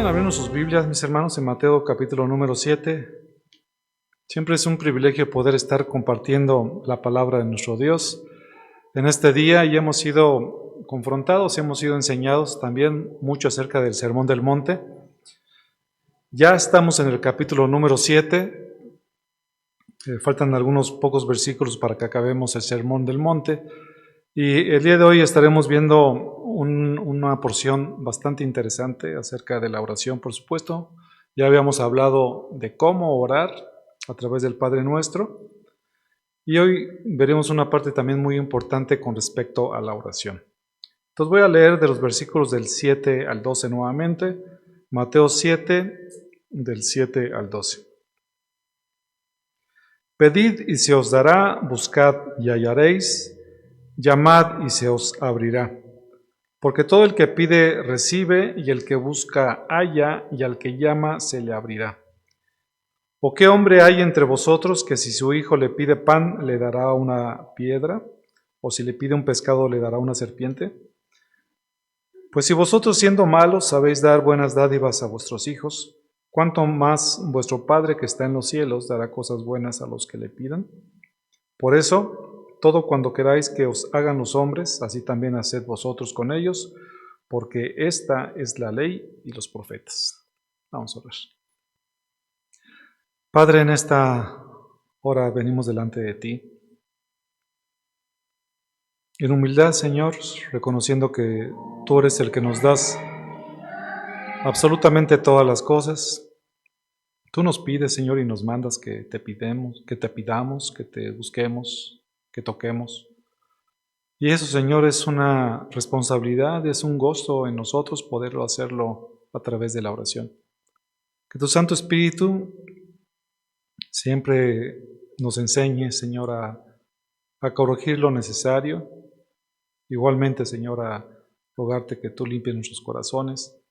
Pueden abrir sus Biblias, mis hermanos, en Mateo capítulo número 7. Siempre es un privilegio poder estar compartiendo la palabra de nuestro Dios. En este día ya hemos sido confrontados, hemos sido enseñados también mucho acerca del Sermón del Monte. Ya estamos en el capítulo número 7. Faltan algunos pocos versículos para que acabemos el Sermón del Monte. Y el día de hoy estaremos viendo una porción bastante interesante acerca de la oración, por supuesto. Ya habíamos hablado de cómo orar a través del Padre Nuestro. Y hoy veremos una parte también muy importante con respecto a la oración. Entonces voy a leer de los versículos del 7 al 12 nuevamente. Mateo 7, del 7 al 12. Pedid y se os dará, buscad y hallaréis, llamad y se os abrirá. Porque todo el que pide recibe, y el que busca halla, y al que llama se le abrirá. ¿O qué hombre hay entre vosotros que si su hijo le pide pan le dará una piedra? ¿O si le pide un pescado le dará una serpiente? Pues si vosotros siendo malos sabéis dar buenas dádivas a vuestros hijos, ¿cuánto más vuestro Padre que está en los cielos dará cosas buenas a los que le pidan? Por eso, todo cuando queráis que os hagan los hombres, así también haced vosotros con ellos, porque esta es la ley y los profetas. Vamos a orar. Padre, en esta hora venimos delante de ti. En humildad, Señor, reconociendo que tú eres el que nos das absolutamente todas las cosas. Tú nos pides, Señor, y nos mandas que te pidamos, que te busquemos, que toquemos. Y eso, Señor, es una responsabilidad, es un gozo en nosotros poderlo hacerlo a través de la oración. Que tu Santo Espíritu siempre nos enseñe, Señor, a corregir lo necesario. Igualmente, Señor, a rogarte que tú limpies nuestros corazones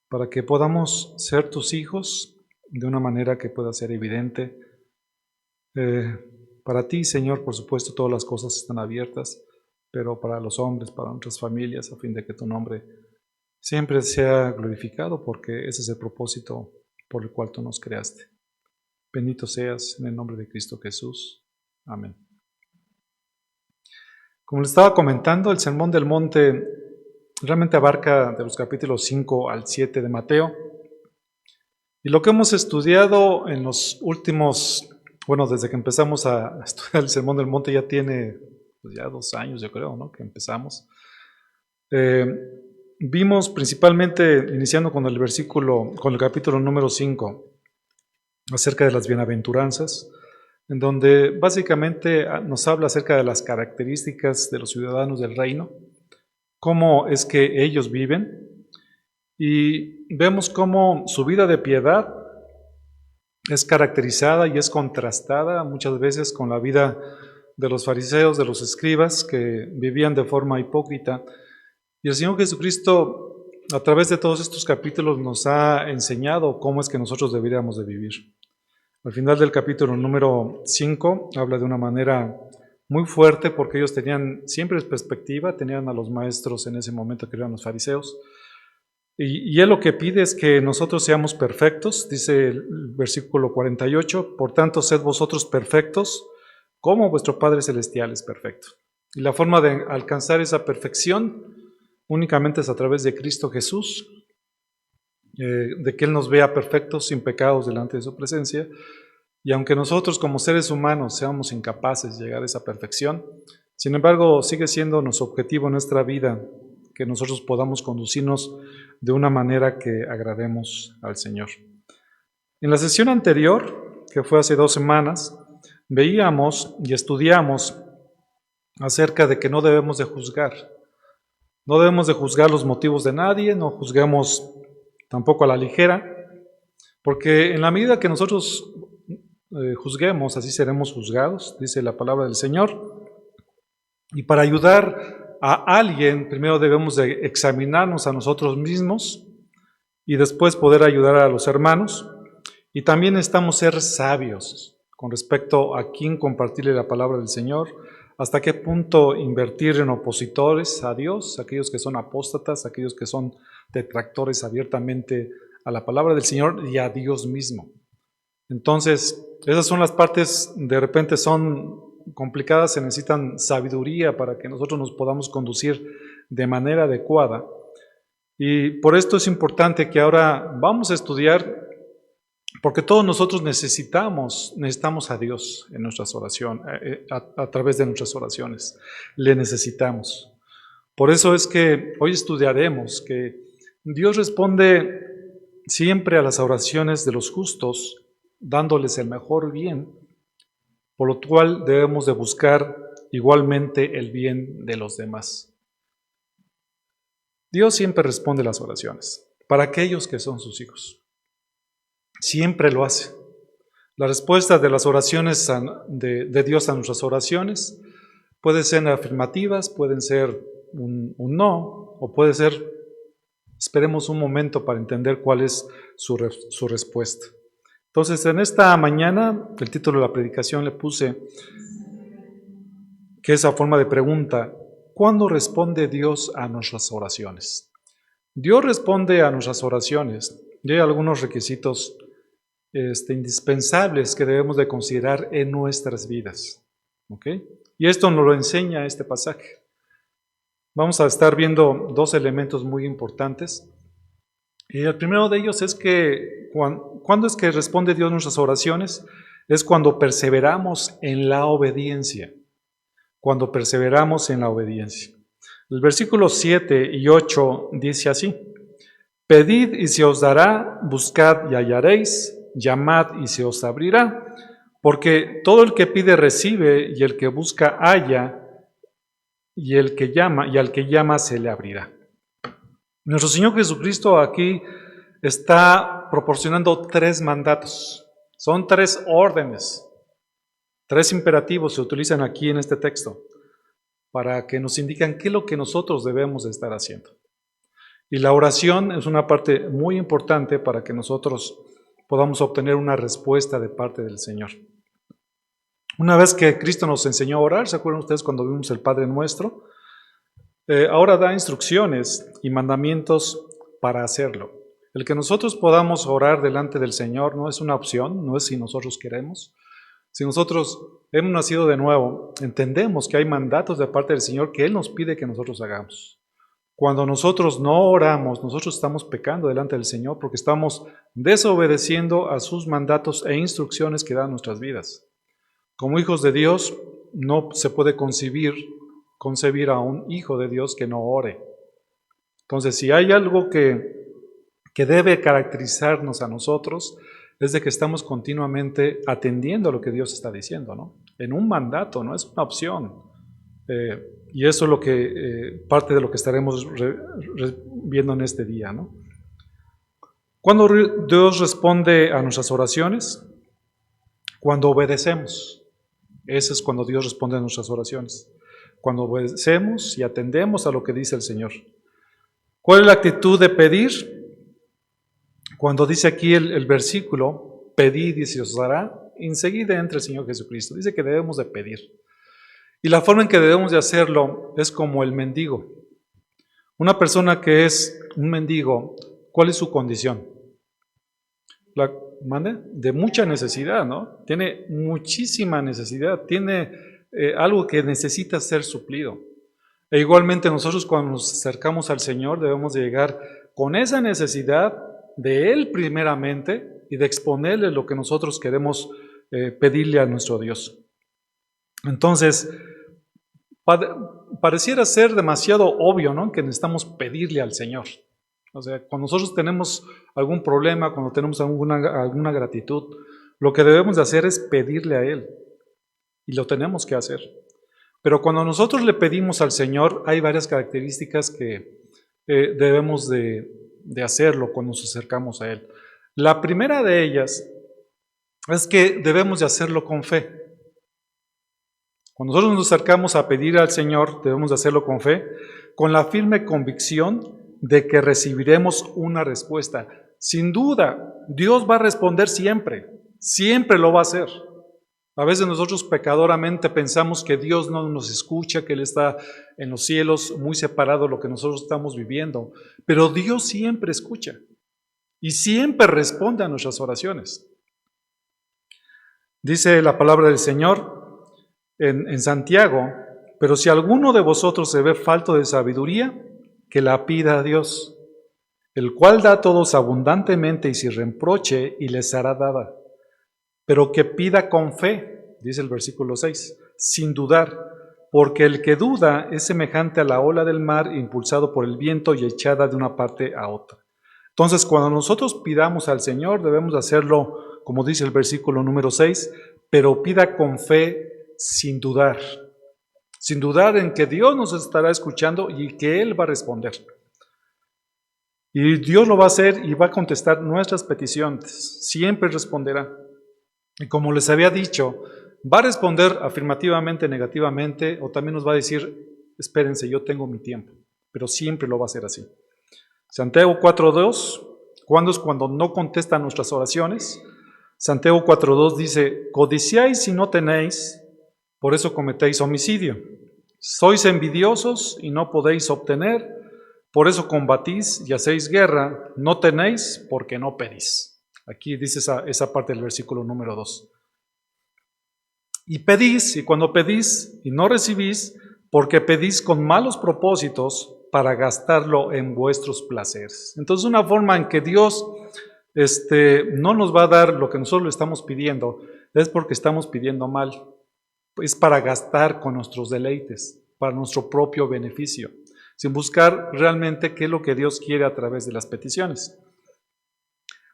para que podamos ser tus hijos de una manera que pueda ser evidente. Para ti, Señor, por supuesto, todas las cosas están abiertas, pero para los hombres, para nuestras familias, a fin de que tu nombre siempre sea glorificado, porque ese es el propósito por el cual tú nos creaste. Bendito seas en el nombre de Cristo Jesús. Amén. Como les estaba comentando, el Sermón del Monte realmente abarca de los capítulos 5 al 7 de Mateo. Y lo que hemos estudiado en los últimos, desde que empezamos a estudiar el Sermón del Monte ya tiene ya 2 años, yo creo, ¿no? Que empezamos. Vimos principalmente, iniciando con el capítulo número 5, acerca de las bienaventuranzas, en donde básicamente nos habla acerca de las características de los ciudadanos del reino, cómo es que ellos viven, y vemos cómo su vida de piedad es caracterizada y es contrastada muchas veces con la vida de los fariseos, de los escribas, que vivían de forma hipócrita. Y el Señor Jesucristo, a través de todos estos capítulos, nos ha enseñado cómo es que nosotros deberíamos de vivir. Al final del capítulo número 5 habla de una manera muy fuerte, porque ellos tenían siempre perspectiva, tenían a los maestros en ese momento que eran los fariseos, y Él lo que pide es que nosotros seamos perfectos, dice el versículo 48, por tanto sed vosotros perfectos, como vuestro Padre Celestial es perfecto. Y la forma de alcanzar esa perfección únicamente es a través de Cristo Jesús, de que Él nos vea perfectos, sin pecados delante de su presencia. Y aunque nosotros como seres humanos seamos incapaces de llegar a esa perfección, sin embargo sigue siendo nuestro objetivo en nuestra vida que nosotros podamos conducirnos de una manera que agrademos al Señor. En la sesión anterior, que fue hace 2 semanas, veíamos y estudiamos acerca de que no debemos de juzgar. No debemos de juzgar los motivos de nadie, no juzguemos tampoco a la ligera, porque en la medida que nosotros juzguemos, así seremos juzgados, dice la palabra del Señor. Y para ayudar a alguien, primero debemos de examinarnos a nosotros mismos y después poder ayudar a los hermanos. Y también necesitamos ser sabios con respecto a quién compartirle la palabra del Señor, hasta qué punto invertir en opositores a Dios, aquellos que son apóstatas, aquellos que son detractores abiertamente a la palabra del Señor y a Dios mismo. Entonces, esas son las partes, de repente son complicadas, se necesitan sabiduría para que nosotros nos podamos conducir de manera adecuada. Y por esto es importante que ahora vamos a estudiar, porque todos nosotros necesitamos a Dios en nuestras oraciones, a través de nuestras oraciones. Le necesitamos. Por eso es que hoy estudiaremos que Dios responde siempre a las oraciones de los justos, dándoles el mejor bien, por lo cual debemos de buscar igualmente el bien de los demás. Dios siempre responde las oraciones, para aquellos que son sus hijos. Siempre lo hace. La respuesta de las oraciones de Dios a nuestras oraciones pueden ser afirmativas, pueden ser un no, o puede ser, esperemos un momento para entender cuál es su respuesta. Entonces, en esta mañana, el título de la predicación le puse, que es a forma de pregunta: ¿cuándo responde Dios a nuestras oraciones? Dios responde a nuestras oraciones y hay algunos requisitos indispensables que debemos de considerar en nuestras vidas. ¿Ok? Y esto nos lo enseña este pasaje. Vamos a estar viendo dos elementos muy importantes. Y el primero de ellos es que, ¿cuándo es que responde Dios nuestras oraciones? Es cuando perseveramos en la obediencia. Cuando perseveramos en la obediencia. El versículo 7 y 8 dice así: pedid y se os dará, buscad y hallaréis, llamad y se os abrirá, porque todo el que pide recibe, y el que busca halla, y al que llama se le abrirá. Nuestro Señor Jesucristo aquí está proporcionando 3 mandatos. Son 3 órdenes, 3 imperativos se utilizan aquí en este texto para que nos indican qué es lo que nosotros debemos de estar haciendo. Y la oración es una parte muy importante para que nosotros podamos obtener una respuesta de parte del Señor. Una vez que Cristo nos enseñó a orar, ¿se acuerdan ustedes cuando vimos el Padre Nuestro? Ahora da instrucciones y mandamientos para hacerlo. El que nosotros podamos orar delante del Señor no es una opción, no es si nosotros queremos. Si nosotros hemos nacido de nuevo, entendemos que hay mandatos de parte del Señor que Él nos pide que nosotros hagamos. Cuando nosotros no oramos, nosotros estamos pecando delante del Señor porque estamos desobedeciendo a sus mandatos e instrucciones que dan nuestras vidas. Como hijos de Dios, no se puede concebir a un hijo de Dios que no ore. Entonces, si hay algo que debe caracterizarnos a nosotros, es de que estamos continuamente atendiendo a lo que Dios está diciendo, ¿no? En un mandato, no es una opción. Y eso es lo que parte de lo que estaremos viendo en este día, ¿no? ¿Cuándo Dios responde a nuestras oraciones? Cuando obedecemos. Ese es cuando Dios responde a nuestras oraciones. Cuando obedecemos y atendemos a lo que dice el Señor. ¿Cuál es la actitud de pedir? Cuando dice aquí el versículo, pedid y se os dará, enseguida entra el Señor Jesucristo. Dice que debemos de pedir. Y la forma en que debemos de hacerlo es como el mendigo. Una persona que es un mendigo, ¿cuál es su condición? De mucha necesidad, ¿no? Tiene muchísima necesidad, tiene algo que necesita ser suplido. E igualmente nosotros cuando nos acercamos al Señor debemos de llegar con esa necesidad de Él primeramente y de exponerle lo que nosotros queremos pedirle a nuestro Dios. Entonces, pareciera ser demasiado obvio, ¿no? Que necesitamos pedirle al Señor. O sea, cuando nosotros tenemos algún problema, cuando tenemos alguna gratitud, lo que debemos de hacer es pedirle a Él. Y lo tenemos que hacer. Pero cuando nosotros le pedimos al Señor, hay varias características que debemos de hacerlo cuando nos acercamos a Él. La primera de ellas es que debemos de hacerlo con fe. Cuando nosotros nos acercamos a pedir al Señor, debemos de hacerlo con fe, con la firme convicción de que recibiremos una respuesta. Sin duda, Dios va a responder siempre, siempre lo va a hacer. A veces nosotros pecadoramente pensamos que Dios no nos escucha, que Él está en los cielos muy separado de lo que nosotros estamos viviendo, pero Dios siempre escucha. y siempre responde a nuestras oraciones. Dice la palabra del Señor en Santiago, pero si alguno de vosotros se ve falto de sabiduría, que la pida a Dios, el cual da a todos abundantemente y sin reproche, y les será dada. Pero que pida con fe, dice el versículo 6, sin dudar, porque el que duda es semejante a la ola del mar impulsado por el viento y echada de una parte a otra. Entonces, cuando nosotros pidamos al Señor, debemos hacerlo, como dice el versículo número 6, pero pida con fe sin dudar en que Dios nos estará escuchando y que Él va a responder. Y Dios lo va a hacer y va a contestar nuestras peticiones, siempre responderá. Y como les había dicho, va a responder afirmativamente, negativamente, o también nos va a decir, espérense, yo tengo mi tiempo, pero siempre lo va a hacer así. Santiago 4.2, ¿cuándo es cuando no contesta nuestras oraciones? Santiago 4.2 dice, codiciáis y no tenéis, por eso cometéis homicidio. Sois envidiosos y no podéis obtener, por eso combatís y hacéis guerra, no tenéis porque no pedís. Aquí dice esa parte del versículo número 2. Y pedís, y cuando pedís y no recibís, porque pedís con malos propósitos para gastarlo en vuestros placeres. Entonces, una forma en que Dios no nos va a dar lo que nosotros le estamos pidiendo es porque estamos pidiendo mal. Es para gastar con nuestros deleites, para nuestro propio beneficio, sin buscar realmente qué es lo que Dios quiere a través de las peticiones.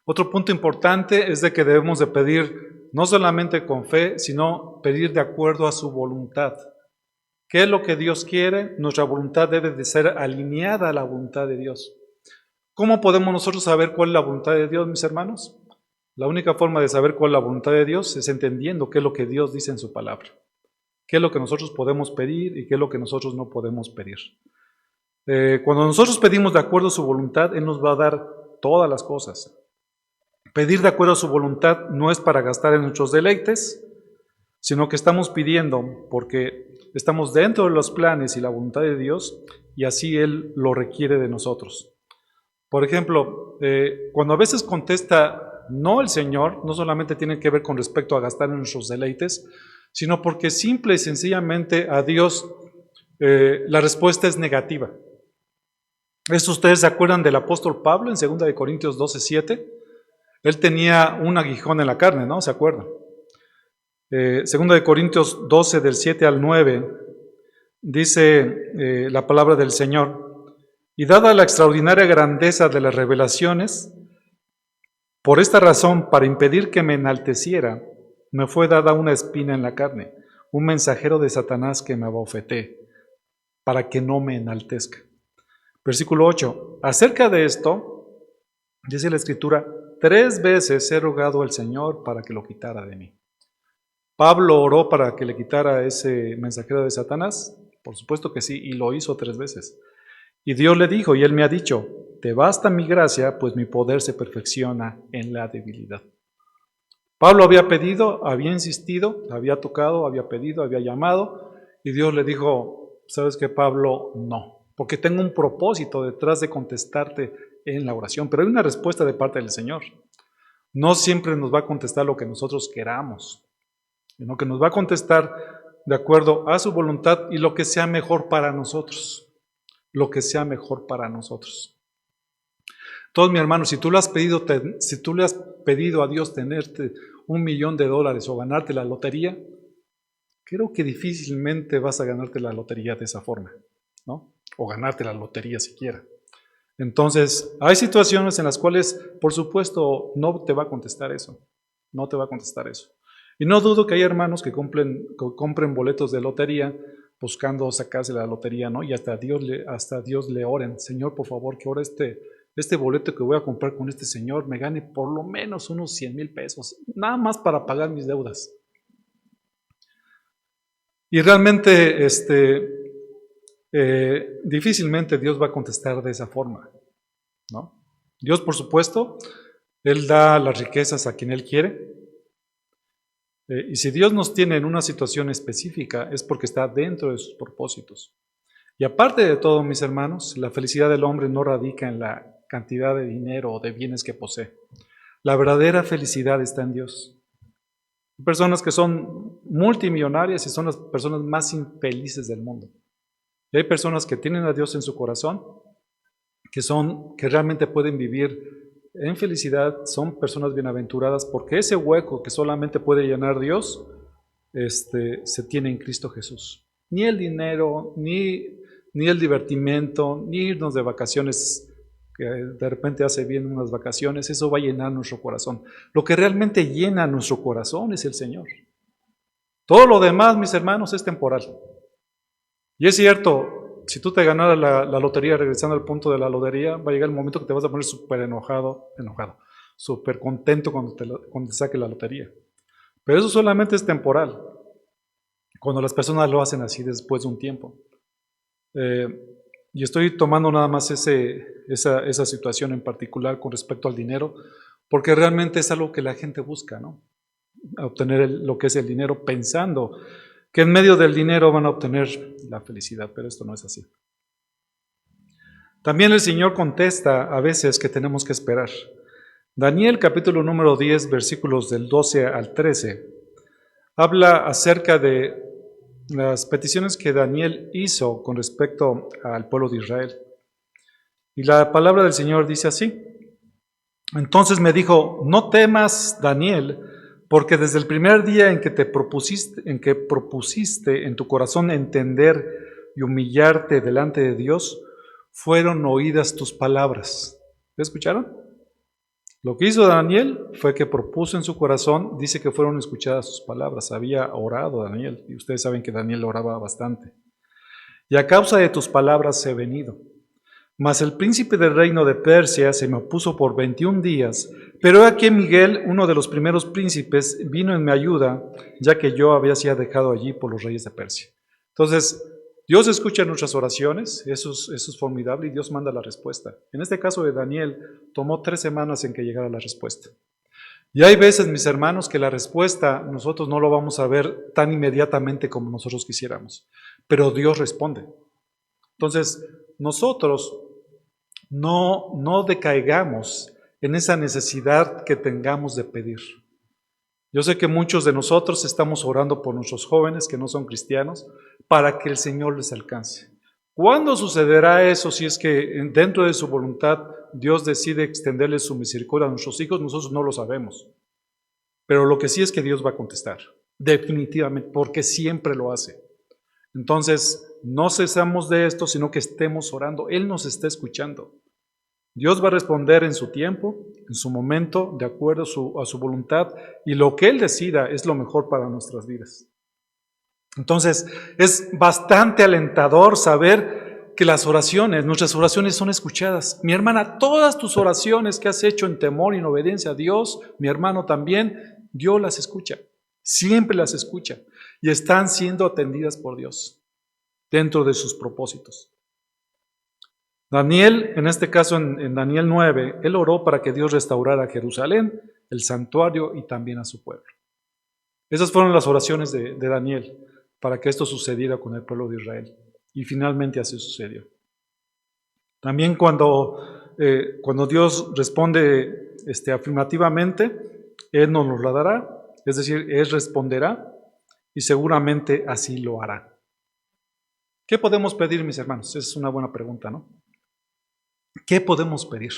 Otro punto importante es de que debemos de pedir no solamente con fe, sino pedir de acuerdo a su voluntad. ¿Qué es lo que Dios quiere? Nuestra voluntad debe de ser alineada a la voluntad de Dios. ¿Cómo podemos nosotros saber cuál es la voluntad de Dios, mis hermanos? La única forma de saber cuál es la voluntad de Dios es entendiendo qué es lo que Dios dice en su palabra. Qué es lo que nosotros podemos pedir y qué es lo que nosotros no podemos pedir. Cuando nosotros pedimos de acuerdo a su voluntad, Él nos va a dar todas las cosas. Pedir de acuerdo a su voluntad no es para gastar en nuestros deleites, sino que estamos pidiendo porque estamos dentro de los planes y la voluntad de Dios y así Él lo requiere de nosotros. Por ejemplo, cuando a veces contesta no el Señor, no solamente tiene que ver con respecto a gastar en nuestros deleites, sino porque simple y sencillamente a Dios la respuesta es negativa. ¿Esto ustedes se acuerdan del apóstol Pablo en 2 Corintios 12:7? Él tenía un aguijón en la carne, ¿no? ¿Se acuerdan? 2 Corintios 12, del 7 al 9, dice la palabra del Señor, y dada la extraordinaria grandeza de las revelaciones, por esta razón, para impedir que me enalteciera, me fue dada una espina en la carne, un mensajero de Satanás que me abofeté, para que no me enaltezca. Versículo 8, acerca de esto, dice la Escritura, 3 veces he rogado al Señor para que lo quitara de mí. ¿Pablo oró para que le quitara ese mensajero de Satanás? Por supuesto que sí, y lo hizo 3 veces. Y Dios le dijo, y él me ha dicho, te basta mi gracia, pues mi poder se perfecciona en la debilidad. Pablo había pedido, había insistido, había tocado, había pedido, había llamado, y Dios le dijo, ¿sabes qué, Pablo? No, porque tengo un propósito detrás de contestarte en la oración, pero hay una respuesta de parte del Señor. No siempre nos va a contestar lo que nosotros queramos, sino que nos va a contestar de acuerdo a su voluntad y lo que sea mejor para nosotros. Lo que sea mejor para nosotros. Todos mis hermanos, si tú le has pedido a Dios tenerte $1,000,000 o ganarte la lotería, creo que difícilmente vas a ganarte la lotería de esa forma, ¿no? O ganarte la lotería siquiera. Entonces, hay situaciones en las cuales, por supuesto, no te va a contestar eso. No te va a contestar eso. Y no dudo que hay hermanos que compren boletos de lotería buscando sacarse la lotería, ¿no? Y hasta Dios le oren, Señor, por favor, que ahora este boleto que voy a comprar con este señor me gane por lo menos unos 100,000 pesos, nada más para pagar mis deudas. Y realmente, difícilmente Dios va a contestar de esa forma, ¿no? Dios, por supuesto, Él da las riquezas a quien Él quiere. Y si Dios nos tiene en una situación específica, es porque está dentro de sus propósitos. Y aparte de todo, mis hermanos, la felicidad del hombre no radica en la cantidad de dinero o de bienes que posee. La verdadera felicidad está en Dios. Hay personas que son multimillonarias y son las personas más infelices del mundo. Y hay personas que tienen a Dios en su corazón, que realmente pueden vivir en felicidad, son personas bienaventuradas porque ese hueco que solamente puede llenar Dios, se tiene en Cristo Jesús. Ni el dinero, ni el divertimento, ni irnos de vacaciones, que de repente hace bien unas vacaciones, eso va a llenar nuestro corazón. Lo que realmente llena nuestro corazón es el Señor. Todo lo demás, mis hermanos, es temporal. Y es cierto, si tú te ganaras la lotería, regresando al punto de la lotería, va a llegar el momento que te vas a poner súper enojado, súper contento cuando te saque la lotería. Pero eso solamente es temporal, cuando las personas lo hacen así después de un tiempo. Y estoy tomando nada más esa situación en particular con respecto al dinero, porque realmente es algo que la gente busca, ¿no? Obtener lo que es el dinero, pensando que en medio del dinero van a obtener la felicidad, pero esto no es así. También el Señor contesta a veces que tenemos que esperar. Daniel capítulo número 10, versículos del 12 al 13, habla acerca de las peticiones que Daniel hizo con respecto al pueblo de Israel. Y la palabra del Señor dice así: entonces me dijo, no temas, Daniel, porque desde el primer día en que propusiste en tu corazón entender y humillarte delante de Dios, fueron oídas tus palabras. ¿Escucharon? Lo que hizo Daniel fue que propuso en su corazón, dice que fueron escuchadas sus palabras. Había orado Daniel, y ustedes saben que Daniel oraba bastante. Y a causa de tus palabras he venido. Mas el príncipe del reino de Persia se me opuso por 21 días, pero aquí Miguel, uno de los primeros príncipes, vino en mi ayuda, ya que yo había sido dejado allí por los reyes de Persia. Entonces, Dios escucha nuestras oraciones, eso es formidable, y Dios manda la respuesta. En este caso de Daniel, tomó 3 semanas en que llegara la respuesta. Y hay veces, mis hermanos, que la respuesta nosotros no lo vamos a ver tan inmediatamente como nosotros quisiéramos, pero Dios responde. Entonces, nosotros no decaigamos en esa necesidad que tengamos de pedir. Yo sé que muchos de nosotros estamos orando por nuestros jóvenes que no son cristianos para que el Señor les alcance. ¿Cuándo sucederá eso si es que dentro de su voluntad Dios decide extenderle su misericordia a nuestros hijos? Nosotros no lo sabemos. Pero lo que sí es que Dios va a contestar, definitivamente, porque siempre lo hace. Entonces, no cesamos de esto, sino que estemos orando. Él nos está escuchando. Dios va a responder en su tiempo, en su momento, de acuerdo a su voluntad, y lo que Él decida es lo mejor para nuestras vidas. Entonces, es bastante alentador saber que nuestras oraciones son escuchadas. Mi hermana, todas tus oraciones que has hecho en temor y en obediencia a Dios, mi hermano también, Dios las escucha, siempre las escucha, y están siendo atendidas por Dios dentro de sus propósitos. Daniel, en este caso en Daniel 9, él oró para que Dios restaurara Jerusalén, el santuario y también a su pueblo. Esas fueron las oraciones de Daniel para que esto sucediera con el pueblo de Israel. Y finalmente así sucedió. También cuando Dios responde afirmativamente, Él nos lo dará, es decir, Él responderá y seguramente así lo hará. ¿Qué podemos pedir, mis hermanos? Esa es una buena pregunta, ¿no? ¿Qué podemos pedir?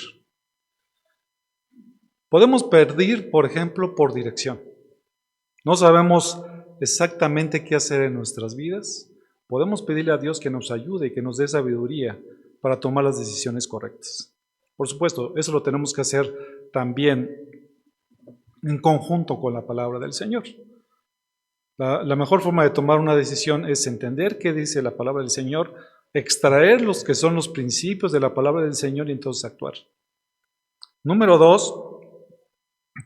Podemos pedir, por ejemplo, por dirección. No sabemos exactamente qué hacer en nuestras vidas. Podemos pedirle a Dios que nos ayude y que nos dé sabiduría para tomar las decisiones correctas. Por supuesto, eso lo tenemos que hacer también en conjunto con la palabra del Señor. La mejor forma de tomar una decisión es entender qué dice la palabra del Señor, extraer los que son los principios de la palabra del Señor y entonces actuar. Número 2,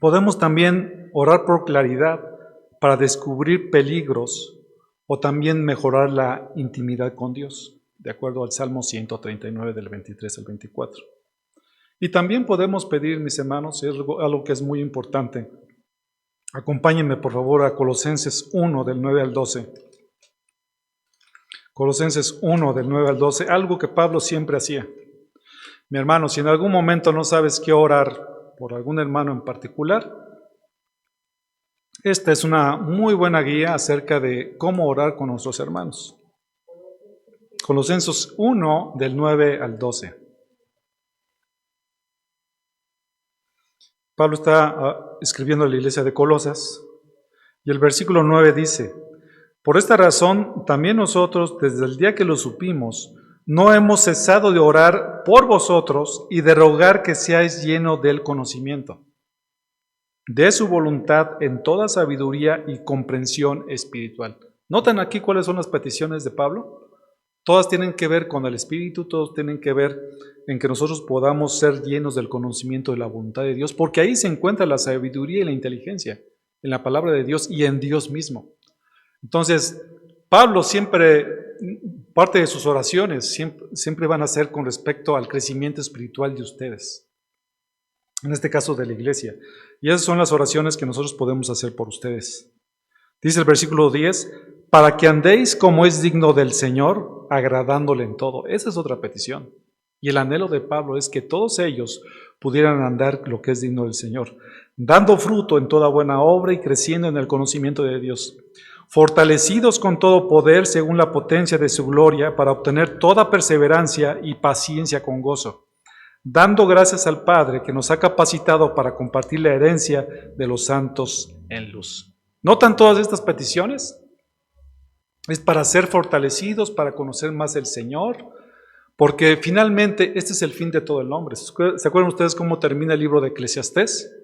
podemos también orar por claridad para descubrir peligros o también mejorar la intimidad con Dios, de acuerdo al Salmo 139 del 23 al 24. Y también podemos pedir, mis hermanos, algo que es muy importante. Acompáñenme por favor a Colosenses 1 del 9 al 12. Colosenses 1 del 9 al 12, algo que Pablo siempre hacía. Mi hermano, si en algún momento no sabes qué orar por algún hermano en particular, esta es una muy buena guía acerca de cómo orar con nuestros hermanos. Colosenses 1, del 9 al 12. Pablo está escribiendo a la iglesia de Colosas y el versículo 9 dice: por esta razón, también nosotros, desde el día que lo supimos, no hemos cesado de orar por vosotros y de rogar que seáis llenos del conocimiento de su voluntad en toda sabiduría y comprensión espiritual. ¿Notan aquí cuáles son las peticiones de Pablo? Todas tienen que ver con el Espíritu, todos tienen que ver en que nosotros podamos ser llenos del conocimiento de la voluntad de Dios, porque ahí se encuentra la sabiduría y la inteligencia, en la palabra de Dios y en Dios mismo. Entonces, Pablo siempre, parte de sus oraciones, siempre van a ser con respecto al crecimiento espiritual de ustedes, en este caso de la iglesia. Y esas son las oraciones que nosotros podemos hacer por ustedes. Dice el versículo 10, para que andéis como es digno del Señor, agradándole en todo. Esa es otra petición. Y el anhelo de Pablo es que todos ellos pudieran andar lo que es digno del Señor, dando fruto en toda buena obra y creciendo en el conocimiento de Dios, fortalecidos con todo poder según la potencia de su gloria, para obtener toda perseverancia y paciencia con gozo, dando gracias al Padre que nos ha capacitado para compartir la herencia de los santos en luz. ¿Notan todas estas peticiones? Es para ser fortalecidos, para conocer más el Señor, porque finalmente este es el fin de todo el hombre. ¿Se acuerdan ustedes cómo termina el libro de Eclesiastés?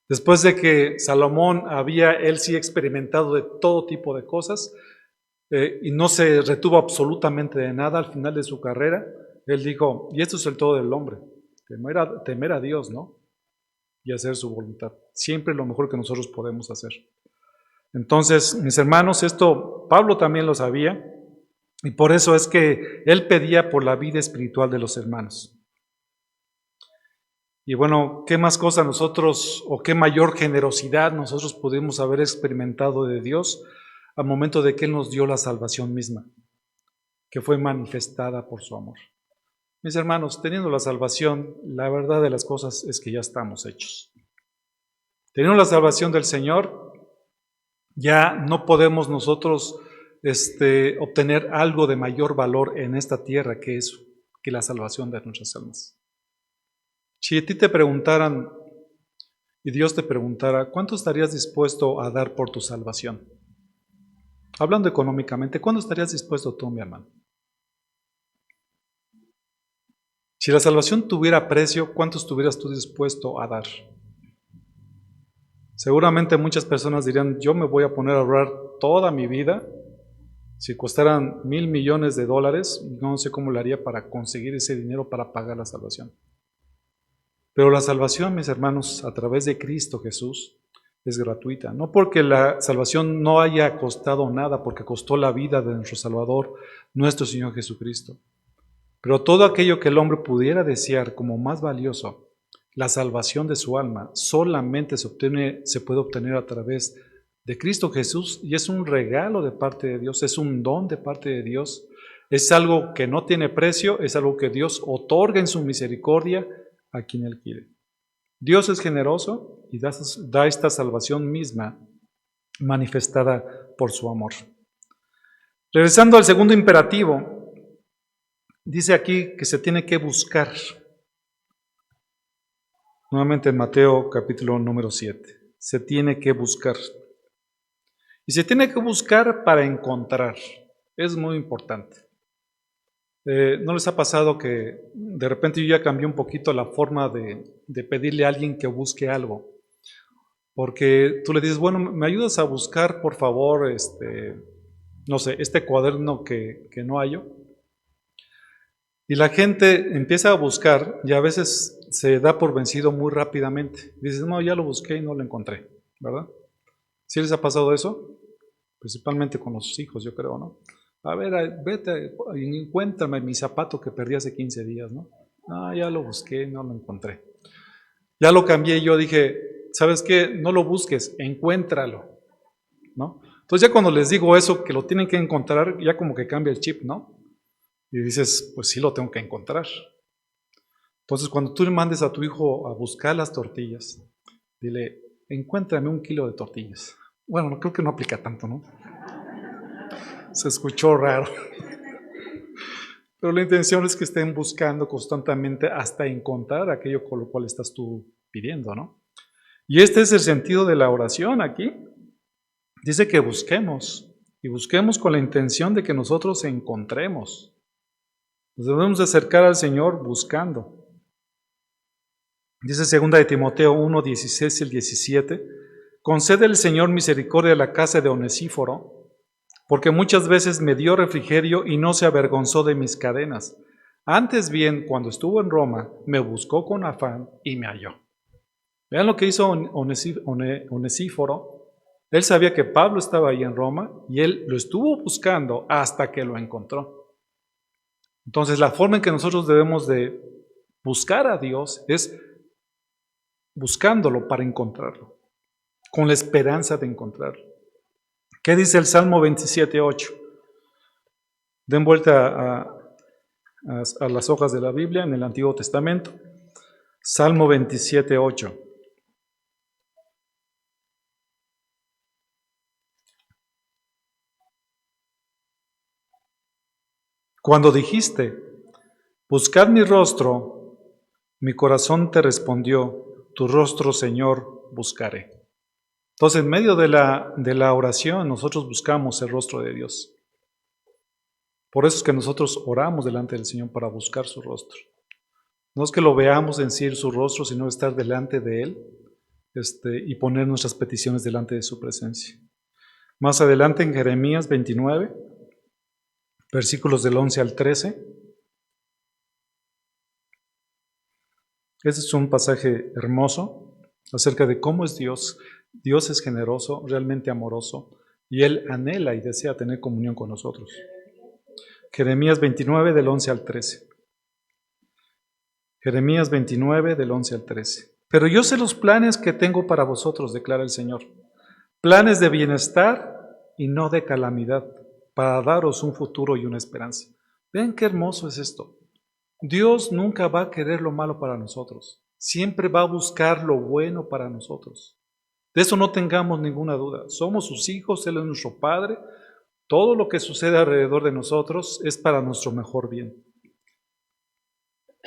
Después de que Salomón había, él sí, experimentado de todo tipo de cosas y no se retuvo absolutamente de nada al final de su carrera, él dijo, y esto es el todo del hombre, temer a Dios, ¿no? Y hacer su voluntad. Siempre lo mejor que nosotros podemos hacer. Entonces, mis hermanos, esto Pablo también lo sabía y por eso es que él pedía por la vida espiritual de los hermanos. Y bueno, ¿qué más cosa nosotros o qué mayor generosidad nosotros pudimos haber experimentado de Dios al momento de que Él nos dio la salvación misma, que fue manifestada por su amor? Mis hermanos, teniendo la salvación, la verdad de las cosas es que ya estamos hechos. Teniendo la salvación del Señor, ya no podemos nosotros obtener algo de mayor valor en esta tierra que la salvación de nuestras almas. Si a ti te preguntaran y Dios te preguntara, ¿cuánto estarías dispuesto a dar por tu salvación? Hablando económicamente, ¿cuánto estarías dispuesto tú, mi hermano? Si la salvación tuviera precio, ¿cuánto estuvieras tú dispuesto a dar? Seguramente muchas personas dirían, yo me voy a poner a ahorrar toda mi vida. Si costaran $1,000 millones, no sé cómo lo haría para conseguir ese dinero para pagar la salvación. Pero la salvación, mis hermanos, a través de Cristo Jesús, es gratuita. No porque la salvación no haya costado nada, porque costó la vida de nuestro Salvador, nuestro Señor Jesucristo. Pero todo aquello que el hombre pudiera desear como más valioso, la salvación de su alma, solamente se puede obtener a través de Cristo Jesús y es un regalo de parte de Dios, es un don de parte de Dios, es algo que no tiene precio, es algo que Dios otorga en su misericordia a quien Él quiere. Dios es generoso y da esta salvación misma manifestada por su amor. Regresando al segundo imperativo, dice aquí que se tiene que buscar. Nuevamente en Mateo capítulo número 7. Se tiene que buscar. Y se tiene que buscar para encontrar. Es muy importante. ¿No les ha pasado que de repente yo ya cambié un poquito la forma de pedirle a alguien que busque algo? Porque tú le dices, bueno, ¿me ayudas a buscar, por favor, no sé, este cuaderno que no hallo? Y la gente empieza a buscar y a veces se da por vencido muy rápidamente. Dices, no, ya lo busqué y no lo encontré, ¿verdad? ¿Sí les ha pasado eso? Principalmente con los hijos, yo creo, ¿no? A ver, vete y encuéntrame mi zapato que perdí hace 15 días, ¿no? No, ya lo busqué, no lo encontré. Ya lo cambié y yo dije, ¿sabes qué? No lo busques, encuéntralo, ¿no? Entonces ya cuando les digo eso, que lo tienen que encontrar, ya como que cambia el chip, ¿no? Y dices, pues sí lo tengo que encontrar. Entonces, cuando tú le mandes a tu hijo a buscar las tortillas, dile, encuéntrame 1 kilo de tortillas. Bueno, creo que no aplica tanto, ¿no? Se escuchó raro. Pero la intención es que estén buscando constantemente hasta encontrar aquello con lo cual estás tú pidiendo, ¿no? Y este es el sentido de la oración aquí. Dice que busquemos, y busquemos con la intención de que nosotros encontremos. Nos debemos de acercar al Señor buscando. Dice 2 de Timoteo 1, 16 y el 17, concede el Señor misericordia a la casa de Onesíforo, porque muchas veces me dio refrigerio y no se avergonzó de mis cadenas. Antes bien, cuando estuvo en Roma, me buscó con afán y me halló. Vean lo que hizo Onesíforo. Él sabía que Pablo estaba ahí en Roma y él lo estuvo buscando hasta que lo encontró. Entonces, la forma en que nosotros debemos de buscar a Dios es buscándolo para encontrarlo, con la esperanza de encontrarlo. ¿Qué dice el Salmo 27:8? Den vuelta a las hojas de la Biblia en el Antiguo Testamento. Salmo 27:8. Cuando dijiste, buscad mi rostro, mi corazón te respondió, tu rostro, Señor, buscaré. Entonces, en medio de la oración, nosotros buscamos el rostro de Dios. Por eso es que nosotros oramos delante del Señor para buscar su rostro. No es que lo veamos en sí su rostro, sino estar delante de Él y poner nuestras peticiones delante de su presencia. Más adelante en Jeremías 29, versículos del 11 al 13. Este es un pasaje hermoso acerca de cómo es Dios. Dios es generoso, realmente amoroso, y Él anhela y desea tener comunión con nosotros. Jeremías 29, del 11 al 13. Jeremías 29, del 11 al 13. Pero yo sé los planes que tengo para vosotros, declara el Señor. Planes de bienestar y no de calamidad, para daros un futuro y una esperanza. Vean qué hermoso es esto. Dios nunca va a querer lo malo para nosotros. Siempre va a buscar lo bueno para nosotros. De eso no tengamos ninguna duda. Somos sus hijos, Él es nuestro Padre. Todo lo que sucede alrededor de nosotros es para nuestro mejor bien.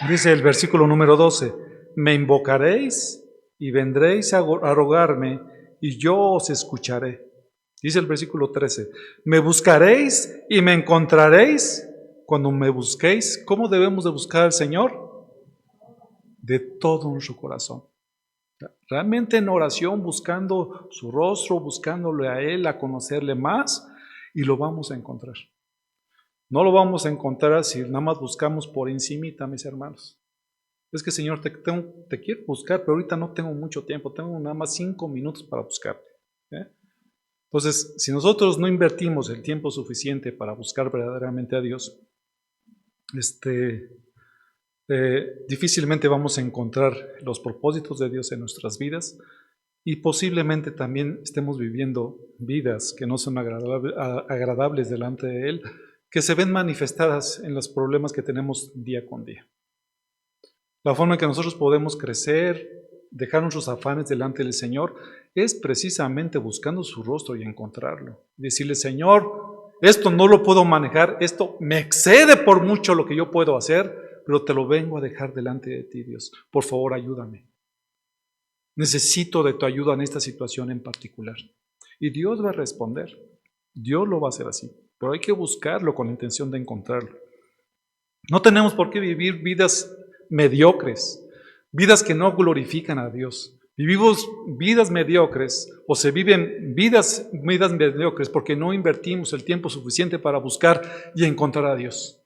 Dice el versículo número 12, me invocaréis y vendréis a rogarme y yo os escucharé. Dice el versículo 13, me buscaréis y me encontraréis cuando me busquéis. ¿Cómo debemos de buscar al Señor? De todo nuestro corazón. Realmente en oración, buscando su rostro, buscándole a Él, a conocerle más, y lo vamos a encontrar. No lo vamos a encontrar si nada más buscamos por encimita, mis hermanos. Es que, Señor, te quiero buscar, pero ahorita no tengo mucho tiempo, tengo nada más 5 minutos para buscarte. Entonces, si nosotros no invertimos el tiempo suficiente para buscar verdaderamente a Dios, difícilmente vamos a encontrar los propósitos de Dios en nuestras vidas y posiblemente también estemos viviendo vidas que no son agradables delante de Él, que se ven manifestadas en los problemas que tenemos día con día. La forma en que nosotros podemos crecer, dejar nuestros afanes delante del Señor, es precisamente buscando su rostro y encontrarlo. Decirle, Señor, esto no lo puedo manejar, esto me excede por mucho lo que yo puedo hacer, pero te lo vengo a dejar delante de ti, Dios. Por favor, ayúdame. Necesito de tu ayuda en esta situación en particular. Y Dios va a responder. Dios lo va a hacer así. Pero hay que buscarlo con la intención de encontrarlo. No tenemos por qué vivir vidas mediocres, vidas que no glorifican a Dios. Vivimos vidas mediocres o se viven vidas mediocres porque no invertimos el tiempo suficiente para buscar y encontrar a Dios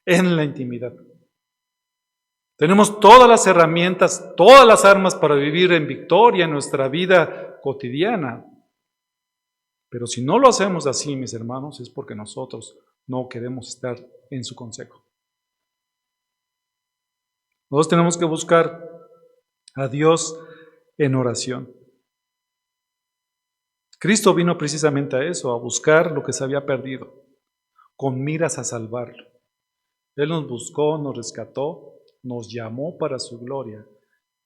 en la intimidad. Tenemos todas las herramientas, todas las armas para vivir en victoria en nuestra vida cotidiana. Pero si no lo hacemos así, mis hermanos, es porque nosotros no queremos estar en su consejo. Nosotros tenemos que buscar a Dios en oración. Cristo vino precisamente a eso, a buscar lo que se había perdido, con miras a salvarlo. Él nos buscó, nos rescató nos llamó para su gloria.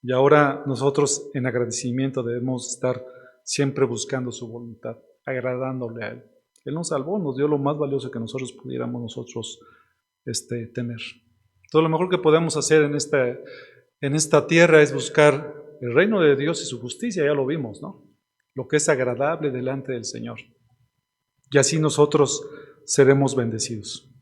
Y ahora nosotros en agradecimiento debemos estar siempre buscando su voluntad, agradándole a Él. Él nos salvó, nos dio lo más valioso que nosotros pudiéramos nosotros tener. Todo lo mejor que podemos hacer en esta tierra es buscar el reino de Dios y su justicia, ya lo vimos, ¿no? Lo que es agradable delante del Señor. Y así nosotros seremos bendecidos.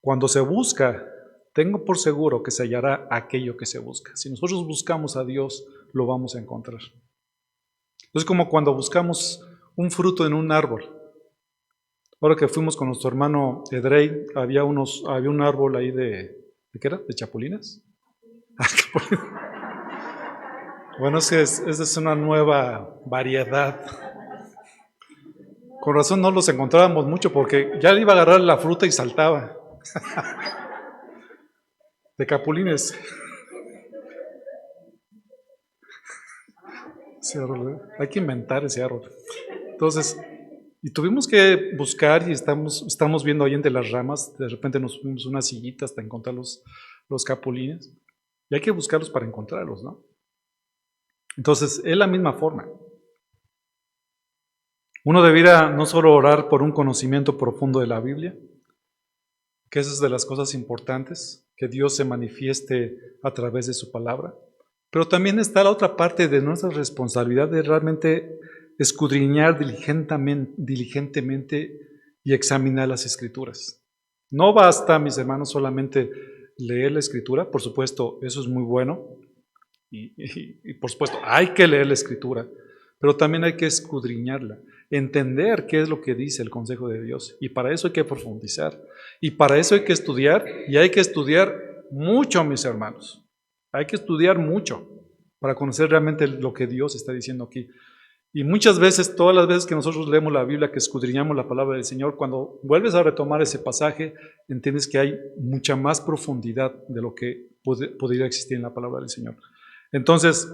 Cuando se busca, tengo por seguro que se hallará aquello que se busca. Si nosotros buscamos a Dios, lo vamos a encontrar. Es como cuando buscamos un fruto en un árbol. Ahora que fuimos con nuestro hermano Edrey, había un árbol ahí ¿de qué era? ¿De chapulines? Bueno, esa es una nueva variedad. Con razón no los encontrábamos mucho porque ya le iba a agarrar la fruta y saltaba. De capulines. Ese árbol, hay que inventar ese árbol. Entonces, y tuvimos que buscar y estamos viendo ahí entre las ramas, de repente nos fuimos unas sillitas hasta encontrar los capulines. Y hay que buscarlos para encontrarlos, ¿no? Entonces, es la misma forma. Uno debiera no solo orar por un conocimiento profundo de la Biblia, que esa es de las cosas importantes, que Dios se manifieste a través de su palabra, pero también está la otra parte de nuestra responsabilidad de realmente escudriñar diligentemente y examinar las Escrituras. No basta, mis hermanos, solamente leer la Escritura, por supuesto, eso es muy bueno, y por supuesto hay que leer la Escritura, pero también hay que escudriñarla, entender qué es lo que dice el consejo de Dios, y para eso hay que profundizar, y para eso hay que estudiar, y hay que estudiar mucho, mis hermanos. Hay que estudiar mucho para conocer realmente lo que Dios está diciendo aquí. Y muchas veces, todas las veces que nosotros leemos la Biblia, que escudriñamos la palabra del Señor, cuando vuelves a retomar ese pasaje, entiendes que hay mucha más profundidad de lo que podría existir en la palabra del Señor. Entonces,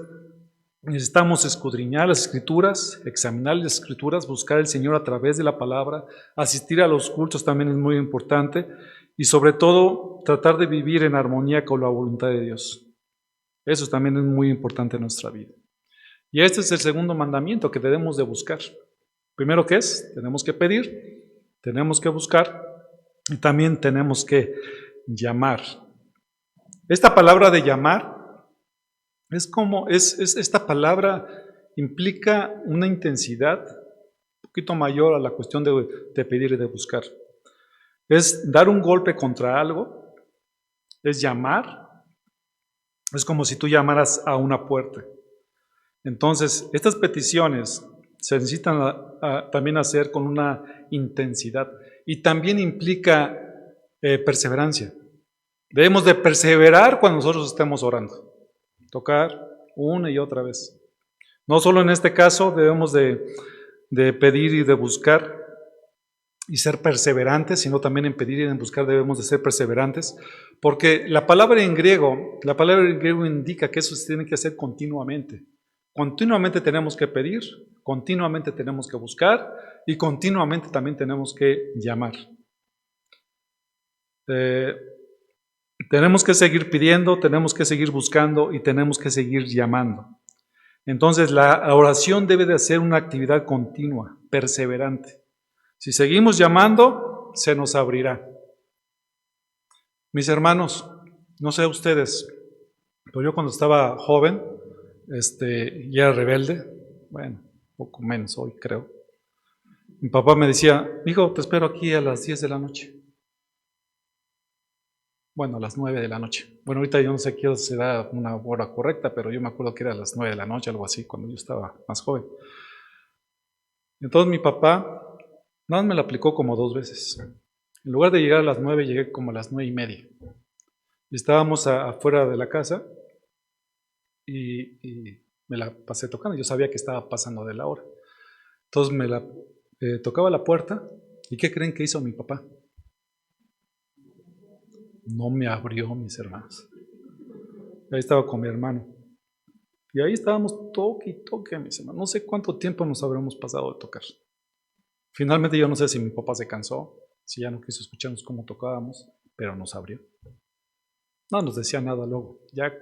necesitamos escudriñar las Escrituras, examinar las Escrituras, buscar al Señor a través de la palabra, asistir a los cultos también es muy importante, y sobre todo, tratar de vivir en armonía con la voluntad de Dios. Eso también es muy importante en nuestra vida. Y este es el segundo mandamiento que debemos de buscar. Primero, ¿qué es? Tenemos que pedir, tenemos que buscar y también tenemos que llamar. Esta palabra de llamar esta palabra implica una intensidad un poquito mayor a la cuestión de pedir y de buscar. Es dar un golpe contra algo, es llamar. Es como si tú llamaras a una puerta. Entonces, estas peticiones se necesitan también hacer con una intensidad y también implica perseverancia. Debemos de perseverar cuando nosotros estemos orando. Tocar una y otra vez. No solo en este caso debemos de pedir y de buscar y ser perseverantes, sino también en pedir y en buscar debemos de ser perseverantes, porque la palabra en griego indica que eso se tiene que hacer continuamente. Continuamente tenemos que pedir, continuamente tenemos que buscar y continuamente también tenemos que llamar. Tenemos que seguir pidiendo, tenemos que seguir buscando y tenemos que seguir llamando. Entonces la oración debe de ser una actividad continua, perseverante. Si seguimos llamando, se nos abrirá. Mis hermanos, no sé ustedes, pero yo cuando estaba joven y era rebelde, bueno, poco menos hoy creo, mi papá me decía, hijo, te espero aquí a las 10 de la noche. Bueno, a las 9 de la noche. Bueno, ahorita yo no sé qué será una hora correcta, pero yo me acuerdo que era a las 9 de la noche, algo así, cuando yo estaba más joven. Entonces mi papá nada más me lo aplicó como 2 veces. En lugar de llegar a las 9, llegué como a las 9:30. Y estábamos afuera de la casa y me la pasé tocando. Yo sabía que estaba pasando de la hora. Entonces tocaba la puerta. ¿Y qué creen que hizo mi papá? No me abrió, mis hermanos. Ahí estaba con mi hermano. Y ahí estábamos toque y toque, mis hermanos. No sé cuánto tiempo nos habremos pasado de tocar. Finalmente yo no sé si mi papá se cansó, si ya no quiso escucharnos cómo tocábamos, pero nos abrió. No nos decía nada luego. Ya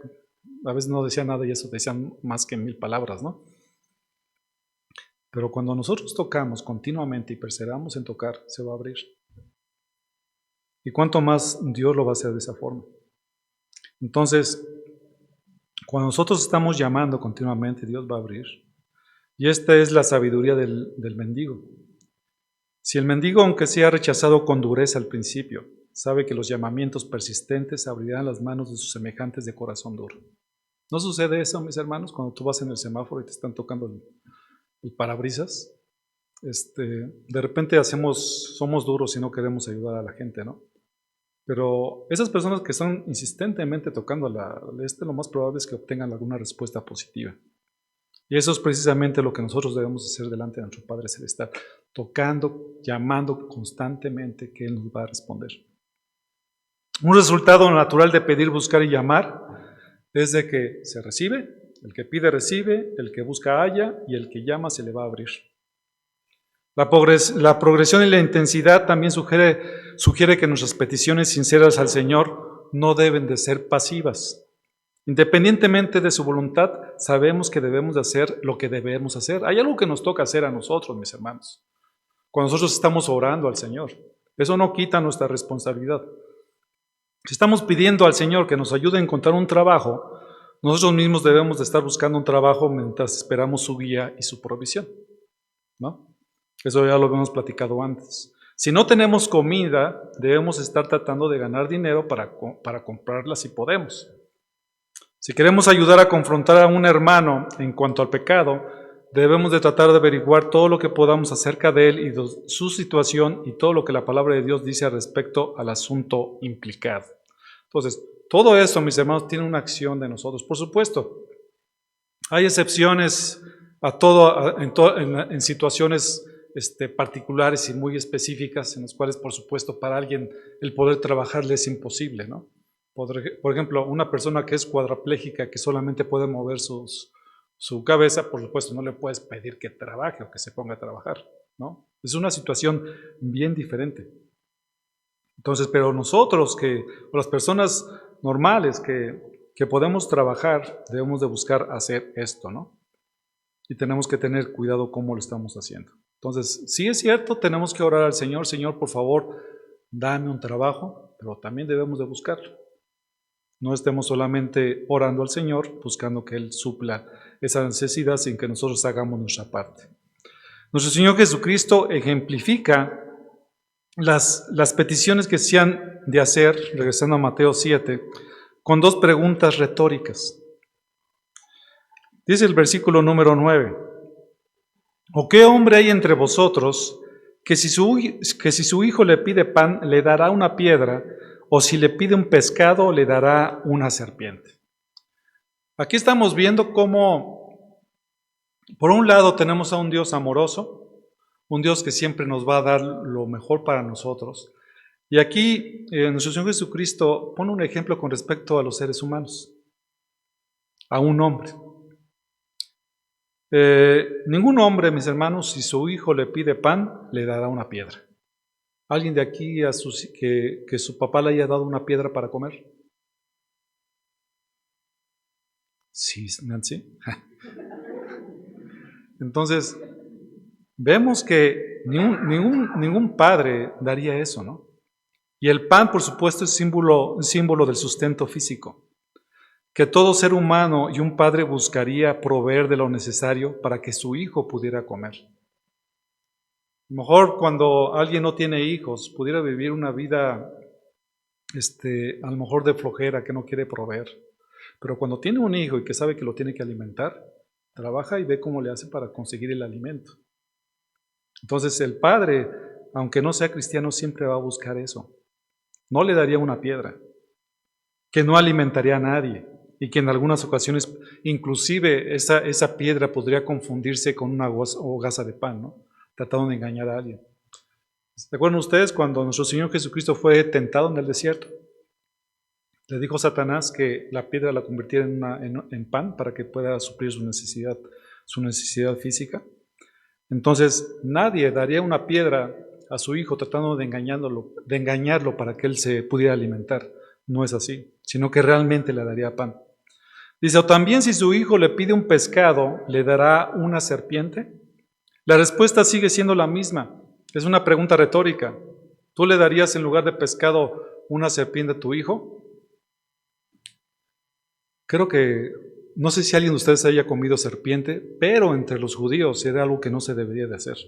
a veces no decía nada y eso decían más que 1000 palabras, ¿no? Pero cuando nosotros tocamos continuamente y perseveramos en tocar, se va a abrir. ¿Y cuánto más Dios lo va a hacer de esa forma? Entonces, cuando nosotros estamos llamando continuamente, Dios va a abrir. Y esta es la sabiduría del mendigo. Si el mendigo, aunque sea rechazado con dureza al principio, sabe que los llamamientos persistentes abrirán las manos de sus semejantes de corazón duro. ¿No sucede eso, mis hermanos, cuando tú vas en el semáforo y te están tocando el parabrisas? De repente somos duros y no queremos ayudar a la gente, ¿no? Pero esas personas que están insistentemente tocando lo más probable es que obtengan alguna respuesta positiva. Y eso es precisamente lo que nosotros debemos hacer delante de nuestro Padre Celestial, tocando, llamando constantemente, que Él nos va a responder. Un resultado natural de pedir, buscar y llamar es de que se recibe, el que pide recibe, el que busca halla y el que llama se le va a abrir. La progresión y la intensidad también sugiere que nuestras peticiones sinceras al Señor no deben de ser pasivas. Independientemente de su voluntad, sabemos que debemos de hacer lo que debemos hacer. Hay algo que nos toca hacer a nosotros, mis hermanos, cuando nosotros estamos orando al Señor. Eso no quita nuestra responsabilidad. Si estamos pidiendo al Señor que nos ayude a encontrar un trabajo, nosotros mismos debemos de estar buscando un trabajo mientras esperamos su guía y su provisión, ¿no? Eso ya lo hemos platicado antes. Si no tenemos comida, debemos estar tratando de ganar dinero para comprarla si podemos. Si queremos ayudar a confrontar a un hermano en cuanto al pecado, debemos de tratar de averiguar todo lo que podamos acerca de él y de su situación y todo lo que la palabra de Dios dice al respecto al asunto implicado. Entonces, todo eso, mis hermanos, tiene una acción de nosotros. Por supuesto, hay excepciones en situaciones particulares y muy específicas en las cuales, por supuesto, para alguien el poder trabajar le es imposible, ¿no? Por ejemplo, una persona que es cuadraplégica, que solamente puede mover su cabeza, por supuesto, no le puedes pedir que trabaje o que se ponga a trabajar, ¿no? Es una situación bien diferente. Entonces, pero nosotros, o las personas normales que podemos trabajar, debemos de buscar hacer esto, ¿no? Y tenemos que tener cuidado cómo lo estamos haciendo. Entonces, sí es cierto, tenemos que orar al Señor, Señor, por favor, dame un trabajo, pero también debemos de buscarlo. No estemos solamente orando al Señor, buscando que Él supla esa necesidad sin que nosotros hagamos nuestra parte. Nuestro Señor Jesucristo ejemplifica las peticiones que se han de hacer, regresando a Mateo 7, con dos preguntas retóricas. Dice el versículo número 9, ¿o qué hombre hay entre vosotros que si su hijo le pide pan, le dará una piedra, o si le pide un pescado, le dará una serpiente? Aquí estamos viendo cómo, por un lado, tenemos a un Dios amoroso, un Dios que siempre nos va a dar lo mejor para nosotros. Y aquí nuestro Señor Jesucristo pone un ejemplo con respecto a los seres humanos, a un hombre. Ningún hombre, mis hermanos, si su hijo le pide pan, le dará una piedra. ¿Alguien de aquí que su papá le haya dado una piedra para comer? Sí, Nancy. Entonces, vemos que ningún padre daría eso, ¿no? Y el pan, por supuesto, es un símbolo del sustento físico, que todo ser humano y un padre buscaría proveer de lo necesario para que su hijo pudiera comer. A lo mejor cuando alguien no tiene hijos, pudiera vivir una vida, a lo mejor de flojera, que no quiere proveer. Pero cuando tiene un hijo y que sabe que lo tiene que alimentar, trabaja y ve cómo le hace para conseguir el alimento. Entonces el padre, aunque no sea cristiano, siempre va a buscar eso. No le daría una piedra, que no alimentaría a nadie y que en algunas ocasiones inclusive esa piedra podría confundirse con una hogaza de pan, ¿no? Tratando de engañar a alguien. ¿Se acuerdan ustedes cuando nuestro Señor Jesucristo fue tentado en el desierto? Le dijo Satanás que la piedra la convirtiera en pan para que pueda suplir su necesidad física. Entonces nadie daría una piedra a su hijo tratando de engañarlo para que él se pudiera alimentar. No es así, sino que realmente le daría pan. Dice, o también si su hijo le pide un pescado, ¿le dará una serpiente? La respuesta sigue siendo la misma. Es una pregunta retórica. ¿Tú le darías en lugar de pescado una serpiente a tu hijo? Creo que, no sé si alguien de ustedes haya comido serpiente, pero entre los judíos era algo que no se debería de hacer.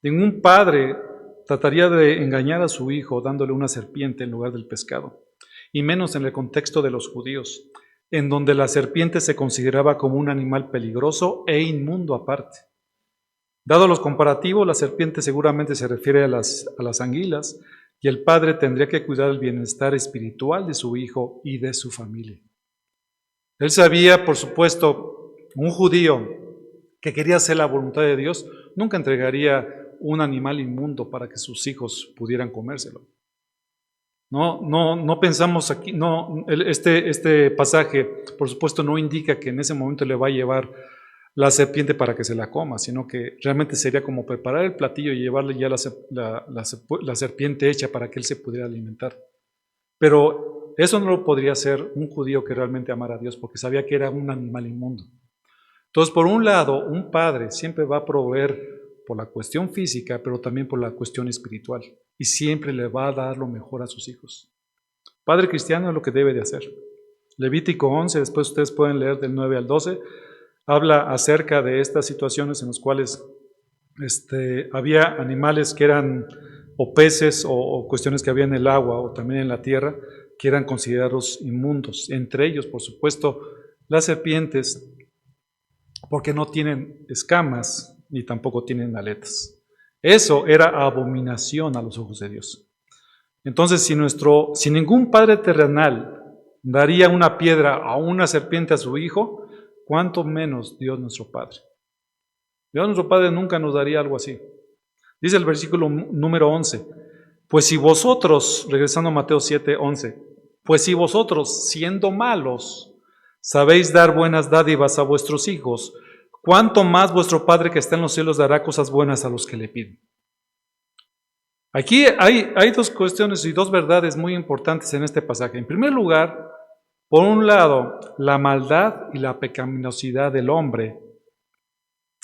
Ningún padre trataría de engañar a su hijo dándole una serpiente en lugar del pescado, y menos en el contexto de los judíos, en donde la serpiente se consideraba como un animal peligroso e inmundo aparte. Dado los comparativos, la serpiente seguramente se refiere a las anguilas, y el padre tendría que cuidar el bienestar espiritual de su hijo y de su familia. Él sabía, por supuesto, un judío que quería hacer la voluntad de Dios, nunca entregaría un animal inmundo para que sus hijos pudieran comérselo. No pensamos aquí, este pasaje, por supuesto, no indica que en ese momento le va a llevar la serpiente para que se la coma, sino que realmente sería como preparar el platillo y llevarle ya la serpiente hecha para que él se pudiera alimentar. Pero eso no lo podría hacer un judío que realmente amara a Dios, porque sabía que era un animal inmundo. Entonces, por un lado, un padre siempre va a proveer por la cuestión física, pero también por la cuestión espiritual, y siempre le va a dar lo mejor a sus hijos. Padre cristiano es lo que debe de hacer. Levítico 11, después ustedes pueden leer del 9 al 12, habla acerca de estas situaciones en las cuales había animales que eran o peces o cuestiones que había en el agua o también en la tierra que eran considerados inmundos. Entre ellos, por supuesto, las serpientes, porque no tienen escamas ni tampoco tienen aletas. Eso era abominación a los ojos de Dios. Entonces, si ningún padre terrenal daría una piedra a una serpiente a su hijo, ¿cuánto menos Dios nuestro Padre? Dios nuestro Padre nunca nos daría algo así. Dice el versículo número 11, pues si vosotros, regresando a Mateo 7, 11, pues si vosotros, siendo malos, sabéis dar buenas dádivas a vuestros hijos, ¿cuánto más vuestro Padre que está en los cielos dará cosas buenas a los que le piden? Aquí hay dos cuestiones y dos verdades muy importantes en este pasaje. En primer lugar, por un lado, la maldad y la pecaminosidad del hombre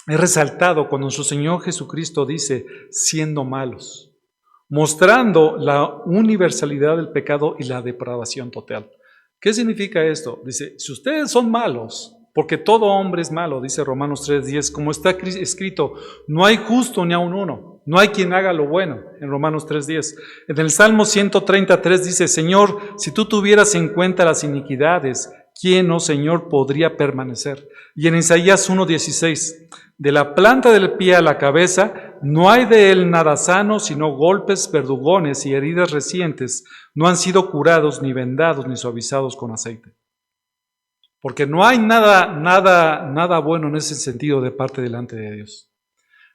es resaltado cuando nuestro Señor Jesucristo dice, siendo malos, mostrando la universalidad del pecado y la depravación total. ¿Qué significa esto? Dice, si ustedes son malos, porque todo hombre es malo, dice Romanos 3:10, como está escrito, no hay justo ni aun uno, no hay quien haga lo bueno, en Romanos 3:10. En el Salmo 133 dice, Señor, si tú tuvieras en cuenta las iniquidades, ¿quién, oh Señor, podría permanecer? Y en Isaías 1:16, de la planta del pie a la cabeza, no hay de él nada sano, sino golpes, verdugones y heridas recientes, no han sido curados, ni vendados, ni suavizados con aceite. Porque no hay nada bueno en ese sentido de parte delante de Dios.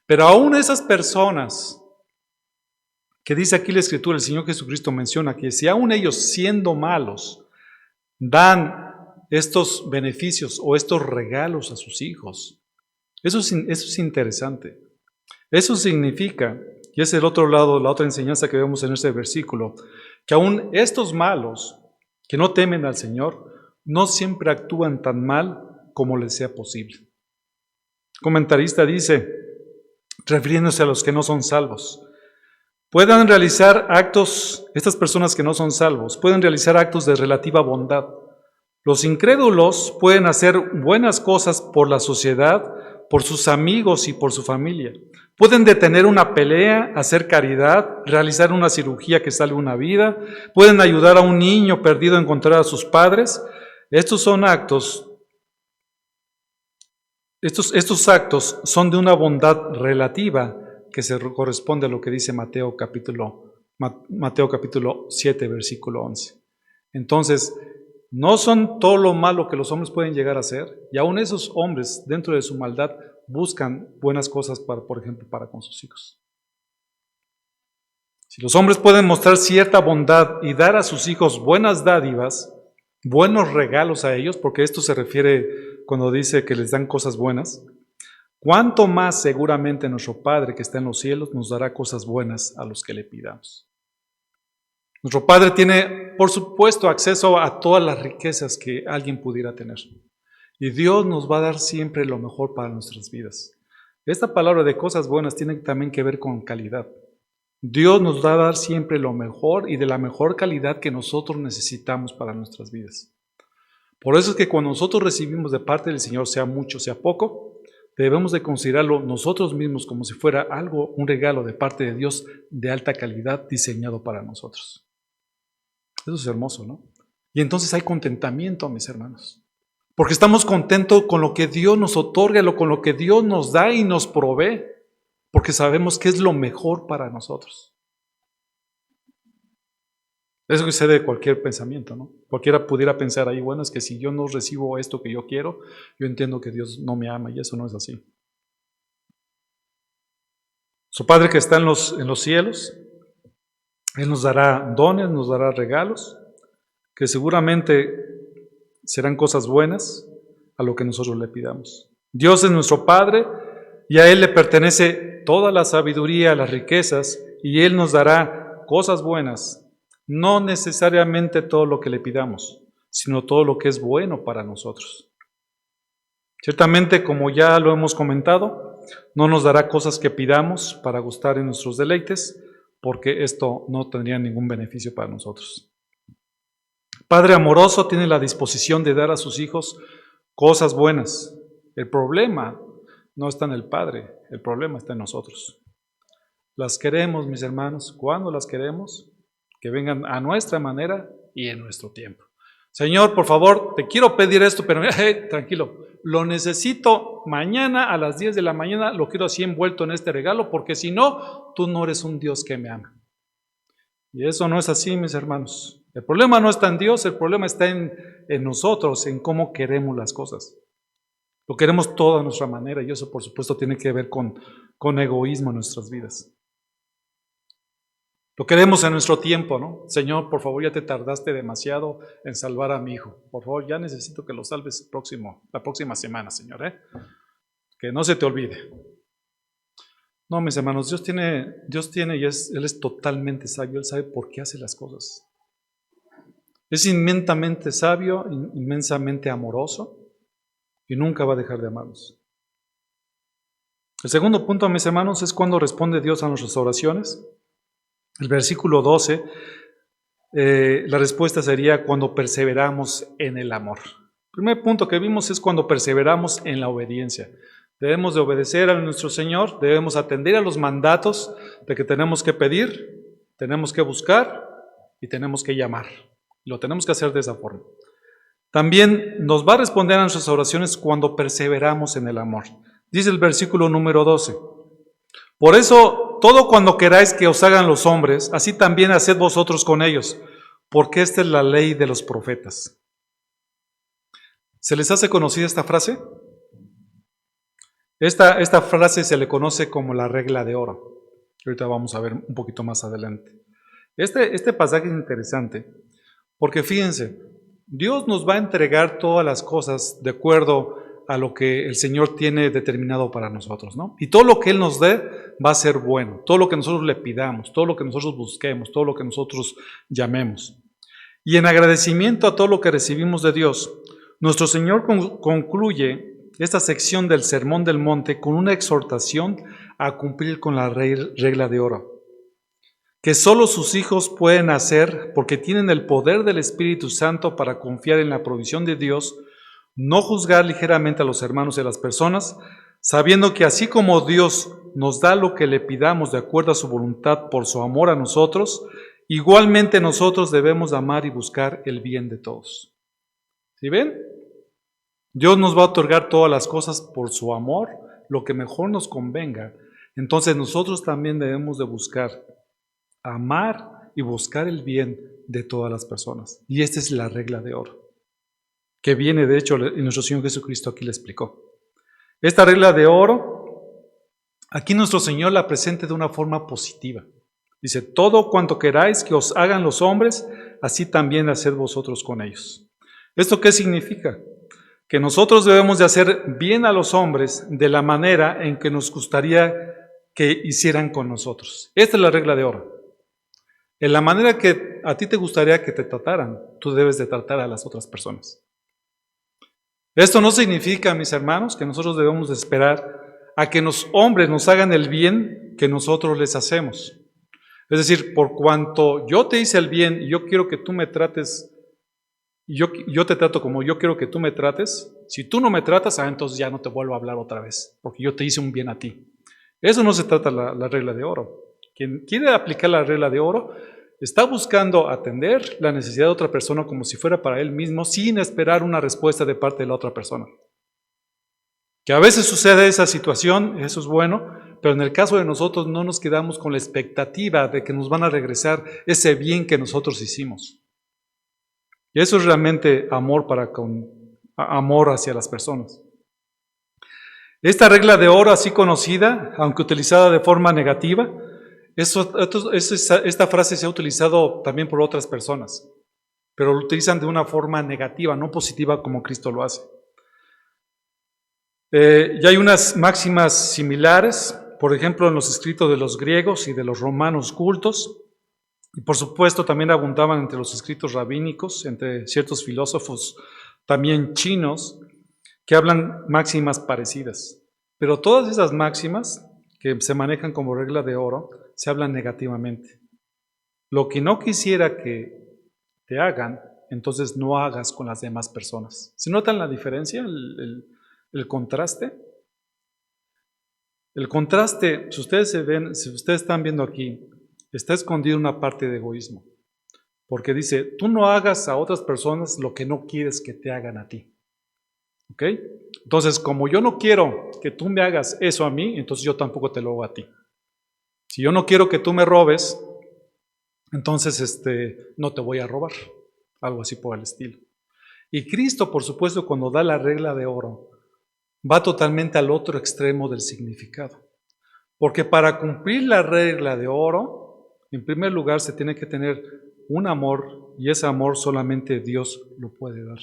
Pero aún esas personas, que dice aquí la Escritura, el Señor Jesucristo menciona que si aún ellos siendo malos, dan estos beneficios o estos regalos a sus hijos, eso es interesante. Eso significa, y es el otro lado, la otra enseñanza que vemos en este versículo, que aún estos malos, que no temen al Señor, no siempre actúan tan mal como les sea posible. El comentarista dice, refiriéndose a los que no son salvos, puedan realizar actos, estas personas que no son salvos, pueden realizar actos de relativa bondad. Los incrédulos pueden hacer buenas cosas por la sociedad, por sus amigos y por su familia. Pueden detener una pelea, hacer caridad, realizar una cirugía que salve una vida, pueden ayudar a un niño perdido a encontrar a sus padres. Estos actos son de una bondad relativa que se corresponde a lo que dice Mateo capítulo 7, versículo 11. Entonces, no son todo lo malo que los hombres pueden llegar a hacer, y aún esos hombres, dentro de su maldad, buscan buenas cosas, por ejemplo, para con sus hijos. Si los hombres pueden mostrar cierta bondad y dar a sus hijos buenas dádivas, buenos regalos a ellos, porque esto se refiere cuando dice que les dan cosas buenas, ¿cuánto más seguramente nuestro Padre que está en los cielos nos dará cosas buenas a los que le pidamos? Nuestro Padre tiene, por supuesto, acceso a todas las riquezas que alguien pudiera tener. Y Dios nos va a dar siempre lo mejor para nuestras vidas. Esta palabra de cosas buenas tiene también que ver con calidad. Dios nos va a dar siempre lo mejor y de la mejor calidad que nosotros necesitamos para nuestras vidas. Por eso es que cuando nosotros recibimos de parte del Señor, sea mucho, sea poco, debemos de considerarlo nosotros mismos como si fuera algo, un regalo de parte de Dios de alta calidad diseñado para nosotros. Eso es hermoso, ¿no? Y entonces hay contentamiento, mis hermanos. Porque estamos contentos con lo que Dios nos otorga, con lo que Dios nos da y nos provee. Porque sabemos que es lo mejor para nosotros. Eso excede de cualquier pensamiento, ¿no? Cualquiera pudiera pensar ahí, bueno, es que si yo no recibo esto que yo quiero, yo entiendo que Dios no me ama y eso no es así. Su Padre que está en los cielos, Él nos dará dones, nos dará regalos, que seguramente serán cosas buenas a lo que nosotros le pidamos. Dios es nuestro Padre y a Él le pertenece toda la sabiduría, las riquezas, y Él nos dará cosas buenas, no necesariamente todo lo que le pidamos, sino todo lo que es bueno para nosotros. Ciertamente, como ya lo hemos comentado, no nos dará cosas que pidamos para gustar en nuestros deleites, porque esto no tendría ningún beneficio para nosotros. Padre amoroso tiene la disposición de dar a sus hijos cosas buenas. El problema no está en el Padre, el problema está en nosotros. Las queremos, mis hermanos, ¿cuándo las queremos? Que vengan a nuestra manera y en nuestro tiempo. Señor, por favor, te quiero pedir esto, pero tranquilo, lo necesito mañana a las 10 de la mañana, lo quiero así envuelto en este regalo, porque si no, tú no eres un Dios que me ama. Y eso no es así, mis hermanos. El problema no está en Dios, el problema está en nosotros, en cómo queremos las cosas. Lo queremos todo a nuestra manera y eso, por supuesto, tiene que ver con egoísmo en nuestras vidas. Lo queremos en nuestro tiempo, ¿no? Señor, por favor, ya te tardaste demasiado en salvar a mi hijo. Por favor, ya necesito que lo salves la próxima semana, Señor, ¿eh? Que no se te olvide. No, mis hermanos, Dios tiene y Él es totalmente sabio. Él sabe por qué hace las cosas. Es inmensamente sabio, inmensamente amoroso y nunca va a dejar de amarnos. El segundo punto, mis hermanos, es cuando responde Dios a nuestras oraciones. El versículo 12, la respuesta sería cuando perseveramos en el amor. El primer punto que vimos es cuando perseveramos en la obediencia. Debemos de obedecer a nuestro Señor, debemos atender a los mandatos de que tenemos que pedir, tenemos que buscar y tenemos que llamar. Lo tenemos que hacer de esa forma. También nos va a responder a nuestras oraciones cuando perseveramos en el amor. Dice el versículo número 12. Por eso, todo cuando queráis que os hagan los hombres, así también haced vosotros con ellos, porque esta es la ley de los profetas. ¿Se les hace conocida esta frase? Esta frase se le conoce como la regla de oro. Ahorita vamos a ver un poquito más adelante. Este pasaje es interesante, porque fíjense, Dios nos va a entregar todas las cosas de acuerdo a lo que el Señor tiene determinado para nosotros, ¿no? Y todo lo que Él nos dé va a ser bueno, todo lo que nosotros le pidamos, todo lo que nosotros busquemos, todo lo que nosotros llamemos. Y en agradecimiento a todo lo que recibimos de Dios, nuestro Señor concluye esta sección del Sermón del Monte con una exhortación a cumplir con la regla de oro, que solo sus hijos pueden hacer porque tienen el poder del Espíritu Santo para confiar en la provisión de Dios, no juzgar ligeramente a los hermanos y a las personas, sabiendo que así como Dios nos da lo que le pidamos de acuerdo a su voluntad por su amor a nosotros, igualmente nosotros debemos amar y buscar el bien de todos. ¿Sí ven? Dios nos va a otorgar todas las cosas por su amor, lo que mejor nos convenga. Entonces nosotros también debemos de buscar, amar y buscar el bien de todas las personas. Y esta es la regla de oro, que viene, de hecho, en nuestro Señor Jesucristo aquí le explicó. Esta regla de oro, aquí nuestro Señor la presenta de una forma positiva. Dice, todo cuanto queráis que os hagan los hombres, así también haced vosotros con ellos. ¿Esto qué significa? Que nosotros debemos de hacer bien a los hombres de la manera en que nos gustaría que hicieran con nosotros. Esta es la regla de oro. En la manera que a ti te gustaría que te trataran, tú debes de tratar a las otras personas. Esto no significa, mis hermanos, que nosotros debemos de esperar a que los hombres nos hagan el bien que nosotros les hacemos. Es decir, por cuanto yo te hice el bien y yo quiero que tú me trates, y yo te trato como yo quiero que tú me trates, si tú no me tratas, entonces ya no te vuelvo a hablar otra vez, porque yo te hice un bien a ti. Eso no se trata la regla de oro. Quien quiere aplicar la regla de oro está buscando atender la necesidad de otra persona como si fuera para él mismo, sin esperar una respuesta de parte de la otra persona. Que a veces sucede esa situación, eso es bueno, pero en el caso de nosotros no nos quedamos con la expectativa de que nos van a regresar ese bien que nosotros hicimos. Y eso es realmente amor amor hacia las personas. Esta regla de oro, así conocida, aunque utilizada de forma negativa, esta frase se ha utilizado también por otras personas, pero lo utilizan de una forma negativa, no positiva como Cristo lo hace. Y hay unas máximas similares, por ejemplo, en los escritos de los griegos y de los romanos cultos, y por supuesto también abundaban entre los escritos rabínicos, entre ciertos filósofos también chinos, que hablan máximas parecidas. Pero todas esas máximas que se manejan como regla de oro, se hablan negativamente. Lo que no quisiera que te hagan, entonces no hagas con las demás personas. ¿Se notan la diferencia, el contraste? El contraste, si ustedes están viendo aquí, está escondido una parte de egoísmo. Porque dice, tú no hagas a otras personas lo que no quieres que te hagan a ti. ¿Ok? Entonces, como yo no quiero que tú me hagas eso a mí, entonces yo tampoco te lo hago a ti. Si yo no quiero que tú me robes, entonces no te voy a robar. Algo así por el estilo. Y Cristo, por supuesto, cuando da la regla de oro, va totalmente al otro extremo del significado. Porque para cumplir la regla de oro, en primer lugar se tiene que tener un amor, y ese amor solamente Dios lo puede dar.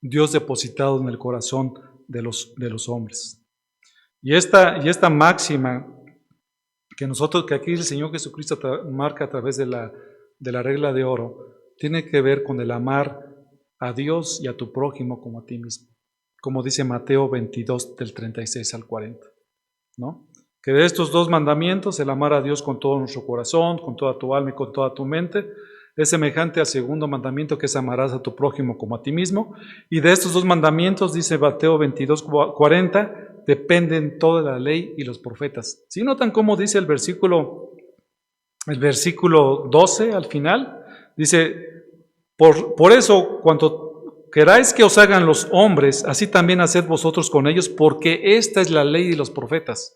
Dios depositado en el corazón de los hombres. Y esta máxima que aquí el Señor Jesucristo marca a través de la regla de oro, tiene que ver con el amar a Dios y a tu prójimo como a ti mismo. Como dice Mateo 22, del 36 al 40. ¿No? Que de estos dos mandamientos, el amar a Dios con todo nuestro corazón, con toda tu alma y con toda tu mente, es semejante al segundo mandamiento, que es amarás a tu prójimo como a ti mismo. Y de estos dos mandamientos, dice Mateo 22, 40, dependen toda la ley y los profetas. ¿Sí notan cómo dice el versículo 12 al final? Dice, por eso, cuanto queráis que os hagan los hombres, así también haced vosotros con ellos, porque esta es la ley y los profetas.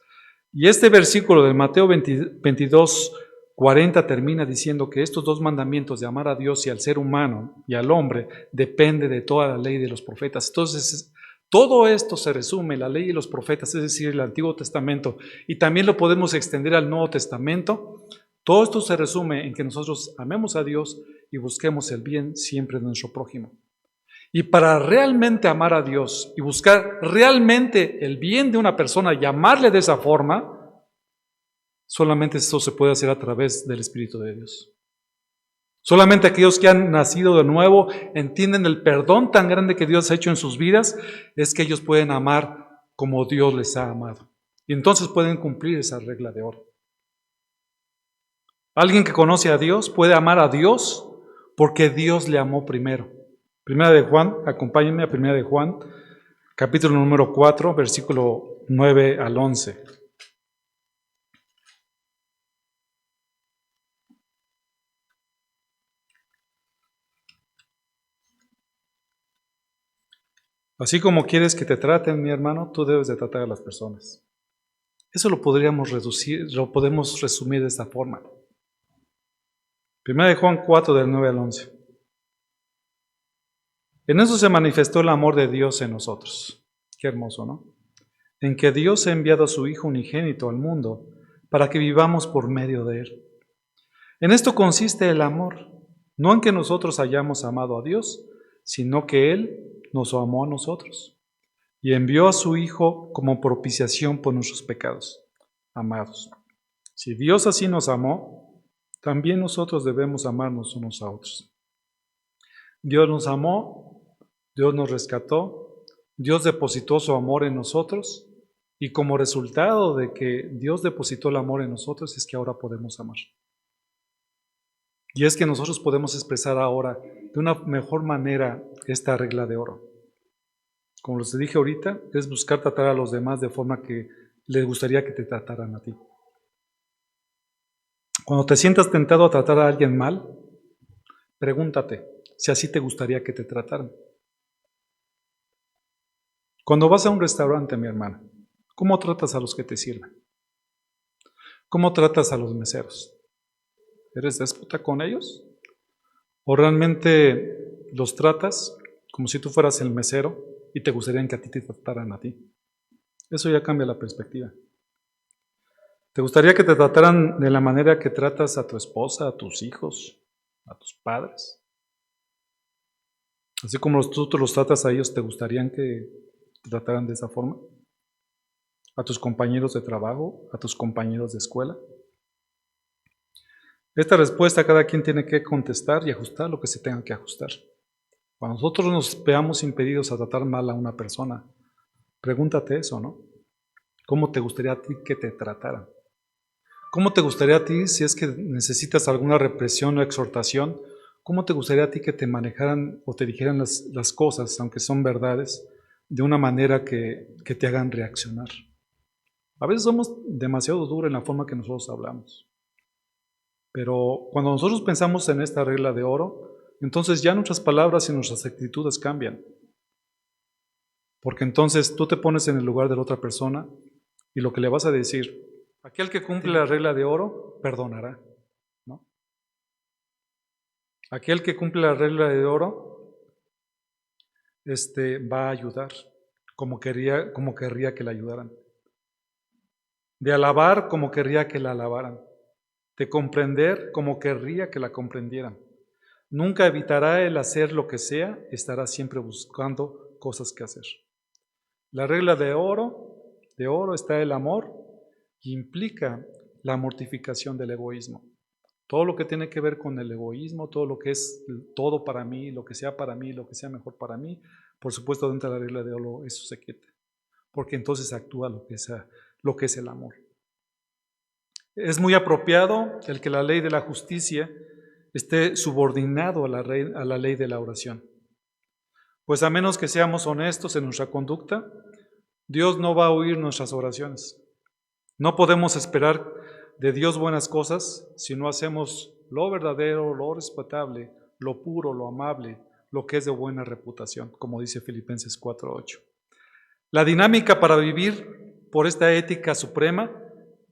Y este versículo de Mateo 22, 40 termina diciendo que estos dos mandamientos de amar a Dios y al ser humano y al hombre depende de toda la ley de los profetas. Entonces, todo esto se resume en la ley y los profetas, es decir, el Antiguo Testamento, y también lo podemos extender al Nuevo Testamento. Todo esto se resume en que nosotros amemos a Dios y busquemos el bien siempre de nuestro prójimo. Y para realmente amar a Dios y buscar realmente el bien de una persona y amarle de esa forma, solamente esto se puede hacer a través del Espíritu de Dios. Solamente aquellos que han nacido de nuevo entienden el perdón tan grande que Dios ha hecho en sus vidas, es que ellos pueden amar como Dios les ha amado. Y entonces pueden cumplir esa regla de oro. Alguien que conoce a Dios puede amar a Dios porque Dios le amó primero. Primera de Juan, acompáñenme a Primera de Juan, capítulo número 4, versículo 9 al 11. Así como quieres que te traten, mi hermano, tú debes de tratar a las personas. Eso lo podemos resumir de esta forma. Primera de Juan 4, del 9 al 11. En eso se manifestó el amor de Dios en nosotros. Qué hermoso, ¿no? En que Dios ha enviado a su Hijo unigénito al mundo para que vivamos por medio de Él. En esto consiste el amor, no en que nosotros hayamos amado a Dios, sino que Él nos amó a nosotros y envió a su Hijo como propiciación por nuestros pecados. Amados, si Dios así nos amó, también nosotros debemos amarnos unos a otros. Dios nos amó, Dios nos rescató, Dios depositó su amor en nosotros y como resultado de que Dios depositó el amor en nosotros es que ahora podemos amar. Y es que nosotros podemos expresar ahora de una mejor manera esta regla de oro. Como les dije ahorita, es buscar tratar a los demás de forma que les gustaría que te trataran a ti. Cuando te sientas tentado a tratar a alguien mal, pregúntate si así te gustaría que te trataran. Cuando vas a un restaurante, mi hermano, ¿cómo tratas a los que te sirven? ¿Cómo tratas a los meseros? ¿Eres déspota con ellos? ¿O realmente los tratas como si tú fueras el mesero y te gustaría que a ti te trataran a ti? Eso ya cambia la perspectiva. ¿Te gustaría que te trataran de la manera que tratas a tu esposa, a tus hijos, a tus padres? Así como tú los tratas a ellos, ¿te gustaría que te trataran de esa forma? ¿A tus compañeros de trabajo? ¿A tus compañeros de escuela? Esta respuesta cada quien tiene que contestar y ajustar lo que se tenga que ajustar. Cuando nosotros nos veamos impedidos a tratar mal a una persona, pregúntate eso, ¿no? ¿Cómo te gustaría a ti que te trataran? ¿Cómo te gustaría a ti, si es que necesitas alguna represión o exhortación, cómo te gustaría a ti que te manejaran o te dijeran las cosas, aunque son verdades, de una manera que te hagan reaccionar? A veces somos demasiado duros en la forma que nosotros hablamos. Pero cuando nosotros pensamos en esta regla de oro, entonces ya nuestras palabras y nuestras actitudes cambian. Porque entonces tú te pones en el lugar de la otra persona y lo que le vas a decir, aquel que cumple la regla de oro, perdonará, ¿no? Aquel que cumple la regla de oro, va a ayudar, como querría que le ayudaran. De alabar, como querría que la alabaran. De comprender, como querría que la comprendieran. Nunca evitará el hacer lo que sea, estará siempre buscando cosas que hacer. La regla de oro está el amor y implica la mortificación del egoísmo. Todo lo que tiene que ver con el egoísmo, todo lo que es todo para mí, lo que sea para mí, lo que sea mejor para mí, por supuesto dentro de la regla de oro eso se quita, porque entonces actúa lo que es el amor. Es muy apropiado el que la ley de la justicia esté subordinado a la ley de la oración. Pues a menos que seamos honestos en nuestra conducta, Dios no va a oír nuestras oraciones. No podemos esperar de Dios buenas cosas si no hacemos lo verdadero, lo respetable, lo puro, lo amable, lo que es de buena reputación, como dice Filipenses 4:8. La dinámica para vivir por esta ética suprema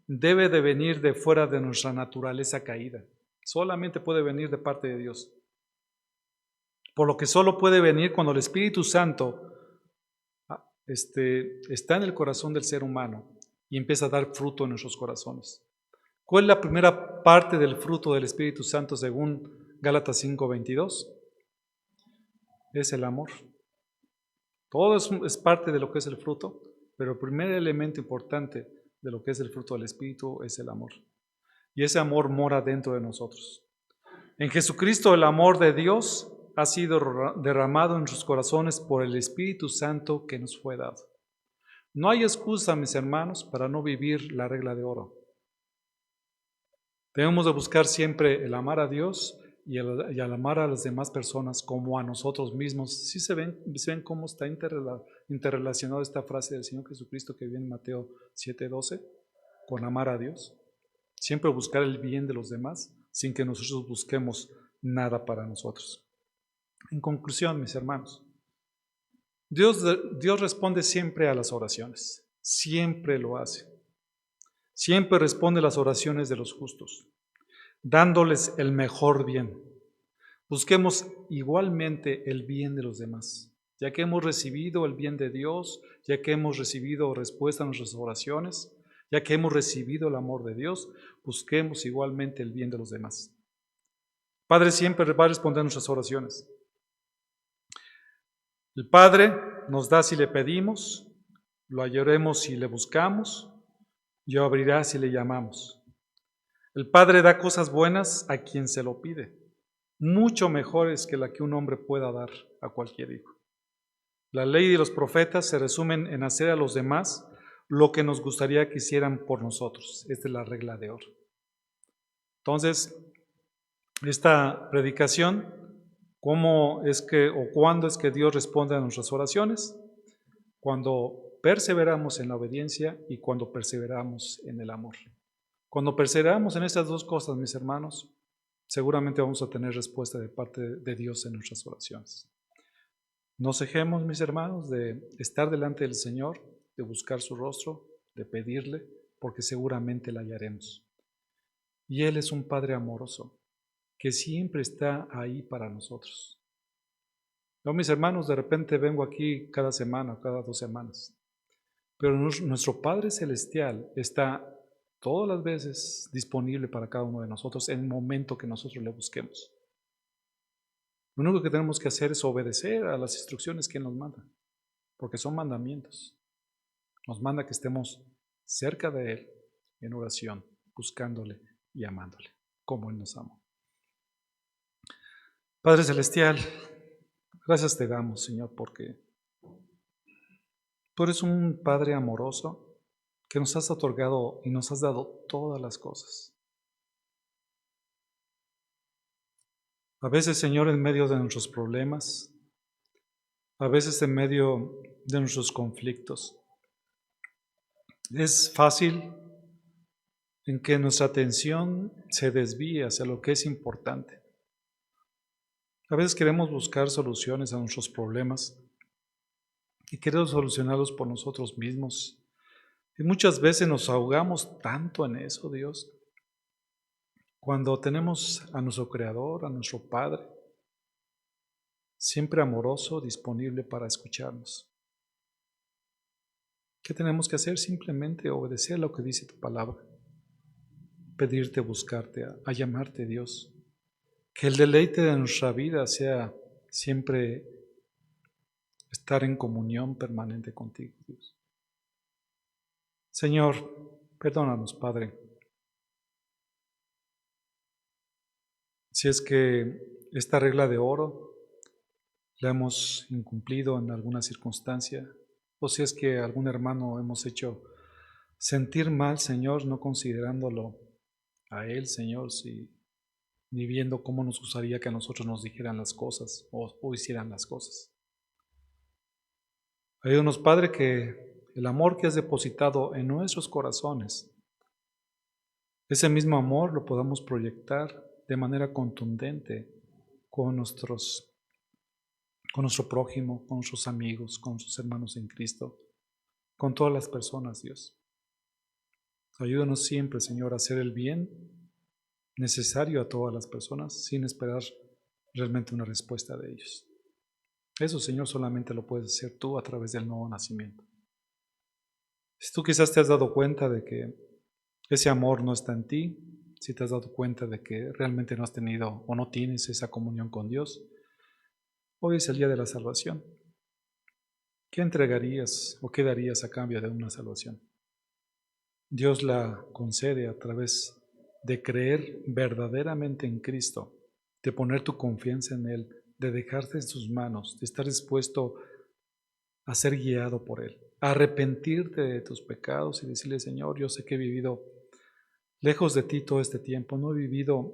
debe de venir de fuera de nuestra naturaleza caída. Solamente puede venir de parte de Dios. Por lo que solo puede venir cuando el Espíritu Santo está en el corazón del ser humano y empieza a dar fruto en nuestros corazones. ¿Cuál es la primera parte del fruto del Espíritu Santo según Gálatas 5:22? Es el amor. Todo es parte de lo que es el fruto, pero el primer elemento importante de lo que es el fruto del Espíritu es el amor. Y ese amor mora dentro de nosotros. En Jesucristo el amor de Dios ha sido derramado en nuestros corazones por el Espíritu Santo que nos fue dado. No hay excusa, mis hermanos, para no vivir la regla de oro. Debemos de buscar siempre el amar a Dios y el amar a las demás personas como a nosotros mismos. ¿Sí se ven cómo está interrelacionada esta frase del Señor Jesucristo que viene en Mateo 7:12 con amar a Dios? Siempre buscar el bien de los demás sin que nosotros busquemos nada para nosotros. En conclusión, mis hermanos, Dios responde siempre a las oraciones, siempre lo hace. Siempre responde las oraciones de los justos, dándoles el mejor bien. Busquemos igualmente el bien de los demás, ya que hemos recibido el bien de Dios, ya que hemos recibido respuesta a nuestras oraciones, ya que hemos recibido el amor de Dios, busquemos igualmente el bien de los demás. Padre siempre va a responder nuestras oraciones. El Padre nos da si le pedimos, lo hallaremos si le buscamos, y abrirá si le llamamos. El Padre da cosas buenas a quien se lo pide, mucho mejores que la que un hombre pueda dar a cualquier hijo. La ley y los profetas se resumen en hacer a los demás lo que nos gustaría que hicieran por nosotros. Esta es la regla de oro. Entonces, esta predicación, ¿cómo es que o cuándo es que Dios responde a nuestras oraciones? Cuando perseveramos en la obediencia y cuando perseveramos en el amor. Cuando perseveramos en estas dos cosas, mis hermanos, seguramente vamos a tener respuesta de parte de Dios en nuestras oraciones. No cejemos, mis hermanos, de estar delante del Señor, de buscar su rostro, de pedirle, porque seguramente la hallaremos. Y Él es un Padre amoroso, que siempre está ahí para nosotros. Yo, mis hermanos, de repente vengo aquí cada semana, cada 2 semanas, pero nuestro Padre Celestial está todas las veces disponible para cada uno de nosotros en el momento que nosotros le busquemos. Lo único que tenemos que hacer es obedecer a las instrucciones que Él nos manda, porque son mandamientos. Nos manda que estemos cerca de Él en oración, buscándole y amándole, como Él nos amó. Padre Celestial, gracias te damos, Señor, porque tú eres un Padre amoroso que nos has otorgado y nos has dado todas las cosas. A veces, Señor, en medio de nuestros problemas, a veces en medio de nuestros conflictos, es fácil en que nuestra atención se desvíe hacia lo que es importante. A veces queremos buscar soluciones a nuestros problemas y queremos solucionarlos por nosotros mismos. Y muchas veces nos ahogamos tanto en eso, Dios, cuando tenemos a nuestro Creador, a nuestro Padre, siempre amoroso, disponible para escucharnos. ¿Qué tenemos que hacer? Simplemente obedecer lo que dice tu palabra, pedirte, buscarte, a llamarte Dios. Que el deleite de nuestra vida sea siempre estar en comunión permanente contigo, Dios. Señor, perdónanos, Padre, si es que esta regla de oro la hemos incumplido en alguna circunstancia, o si es que algún hermano hemos hecho sentir mal, Señor, no considerándolo a Él, Señor, ni viendo cómo nos gustaría que a nosotros nos dijeran las cosas o hicieran las cosas. Ayúdanos, Padre, que el amor que has depositado en nuestros corazones, ese mismo amor lo podamos proyectar de manera contundente con nuestro prójimo, con nuestros amigos, con nuestros hermanos en Cristo, con todas las personas, Dios. Ayúdanos siempre, Señor, a hacer el bien necesario a todas las personas sin esperar realmente una respuesta de ellos. Eso, Señor, solamente lo puedes hacer tú a través del nuevo nacimiento. Si tú quizás te has dado cuenta de que ese amor no está en ti, si te has dado cuenta de que realmente no has tenido o no tienes esa comunión con Dios, hoy es el día de la salvación. ¿Qué entregarías o qué darías a cambio de una salvación? Dios la concede a través de creer verdaderamente en Cristo, de poner tu confianza en Él, de dejarte en sus manos, de estar dispuesto a ser guiado por Él, a arrepentirte de tus pecados y decirle, Señor, yo sé que he vivido lejos de ti todo este tiempo, no he vivido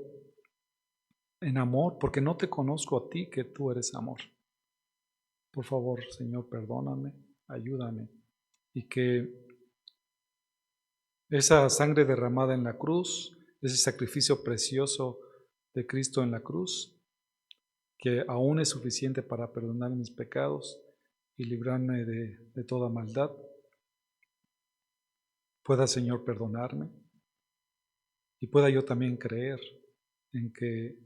en amor porque no te conozco a ti, que tú eres amor. Por favor, Señor, perdóname, ayúdame y que esa sangre derramada en la cruz, ese sacrificio precioso de Cristo en la cruz, que aún es suficiente para perdonar mis pecados y librarme de toda maldad, pueda, Señor, perdonarme y pueda yo también creer en que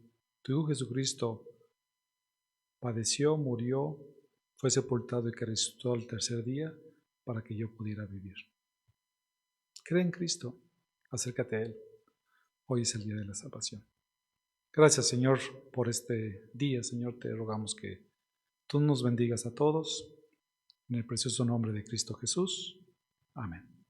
tu Hijo Jesucristo padeció, murió, fue sepultado y que resucitó al tercer día para que yo pudiera vivir. Cree en Cristo, acércate a Él. Hoy es el día de la salvación. Gracias, Señor, por este día. Señor, te rogamos que tú nos bendigas a todos. En el precioso nombre de Cristo Jesús. Amén.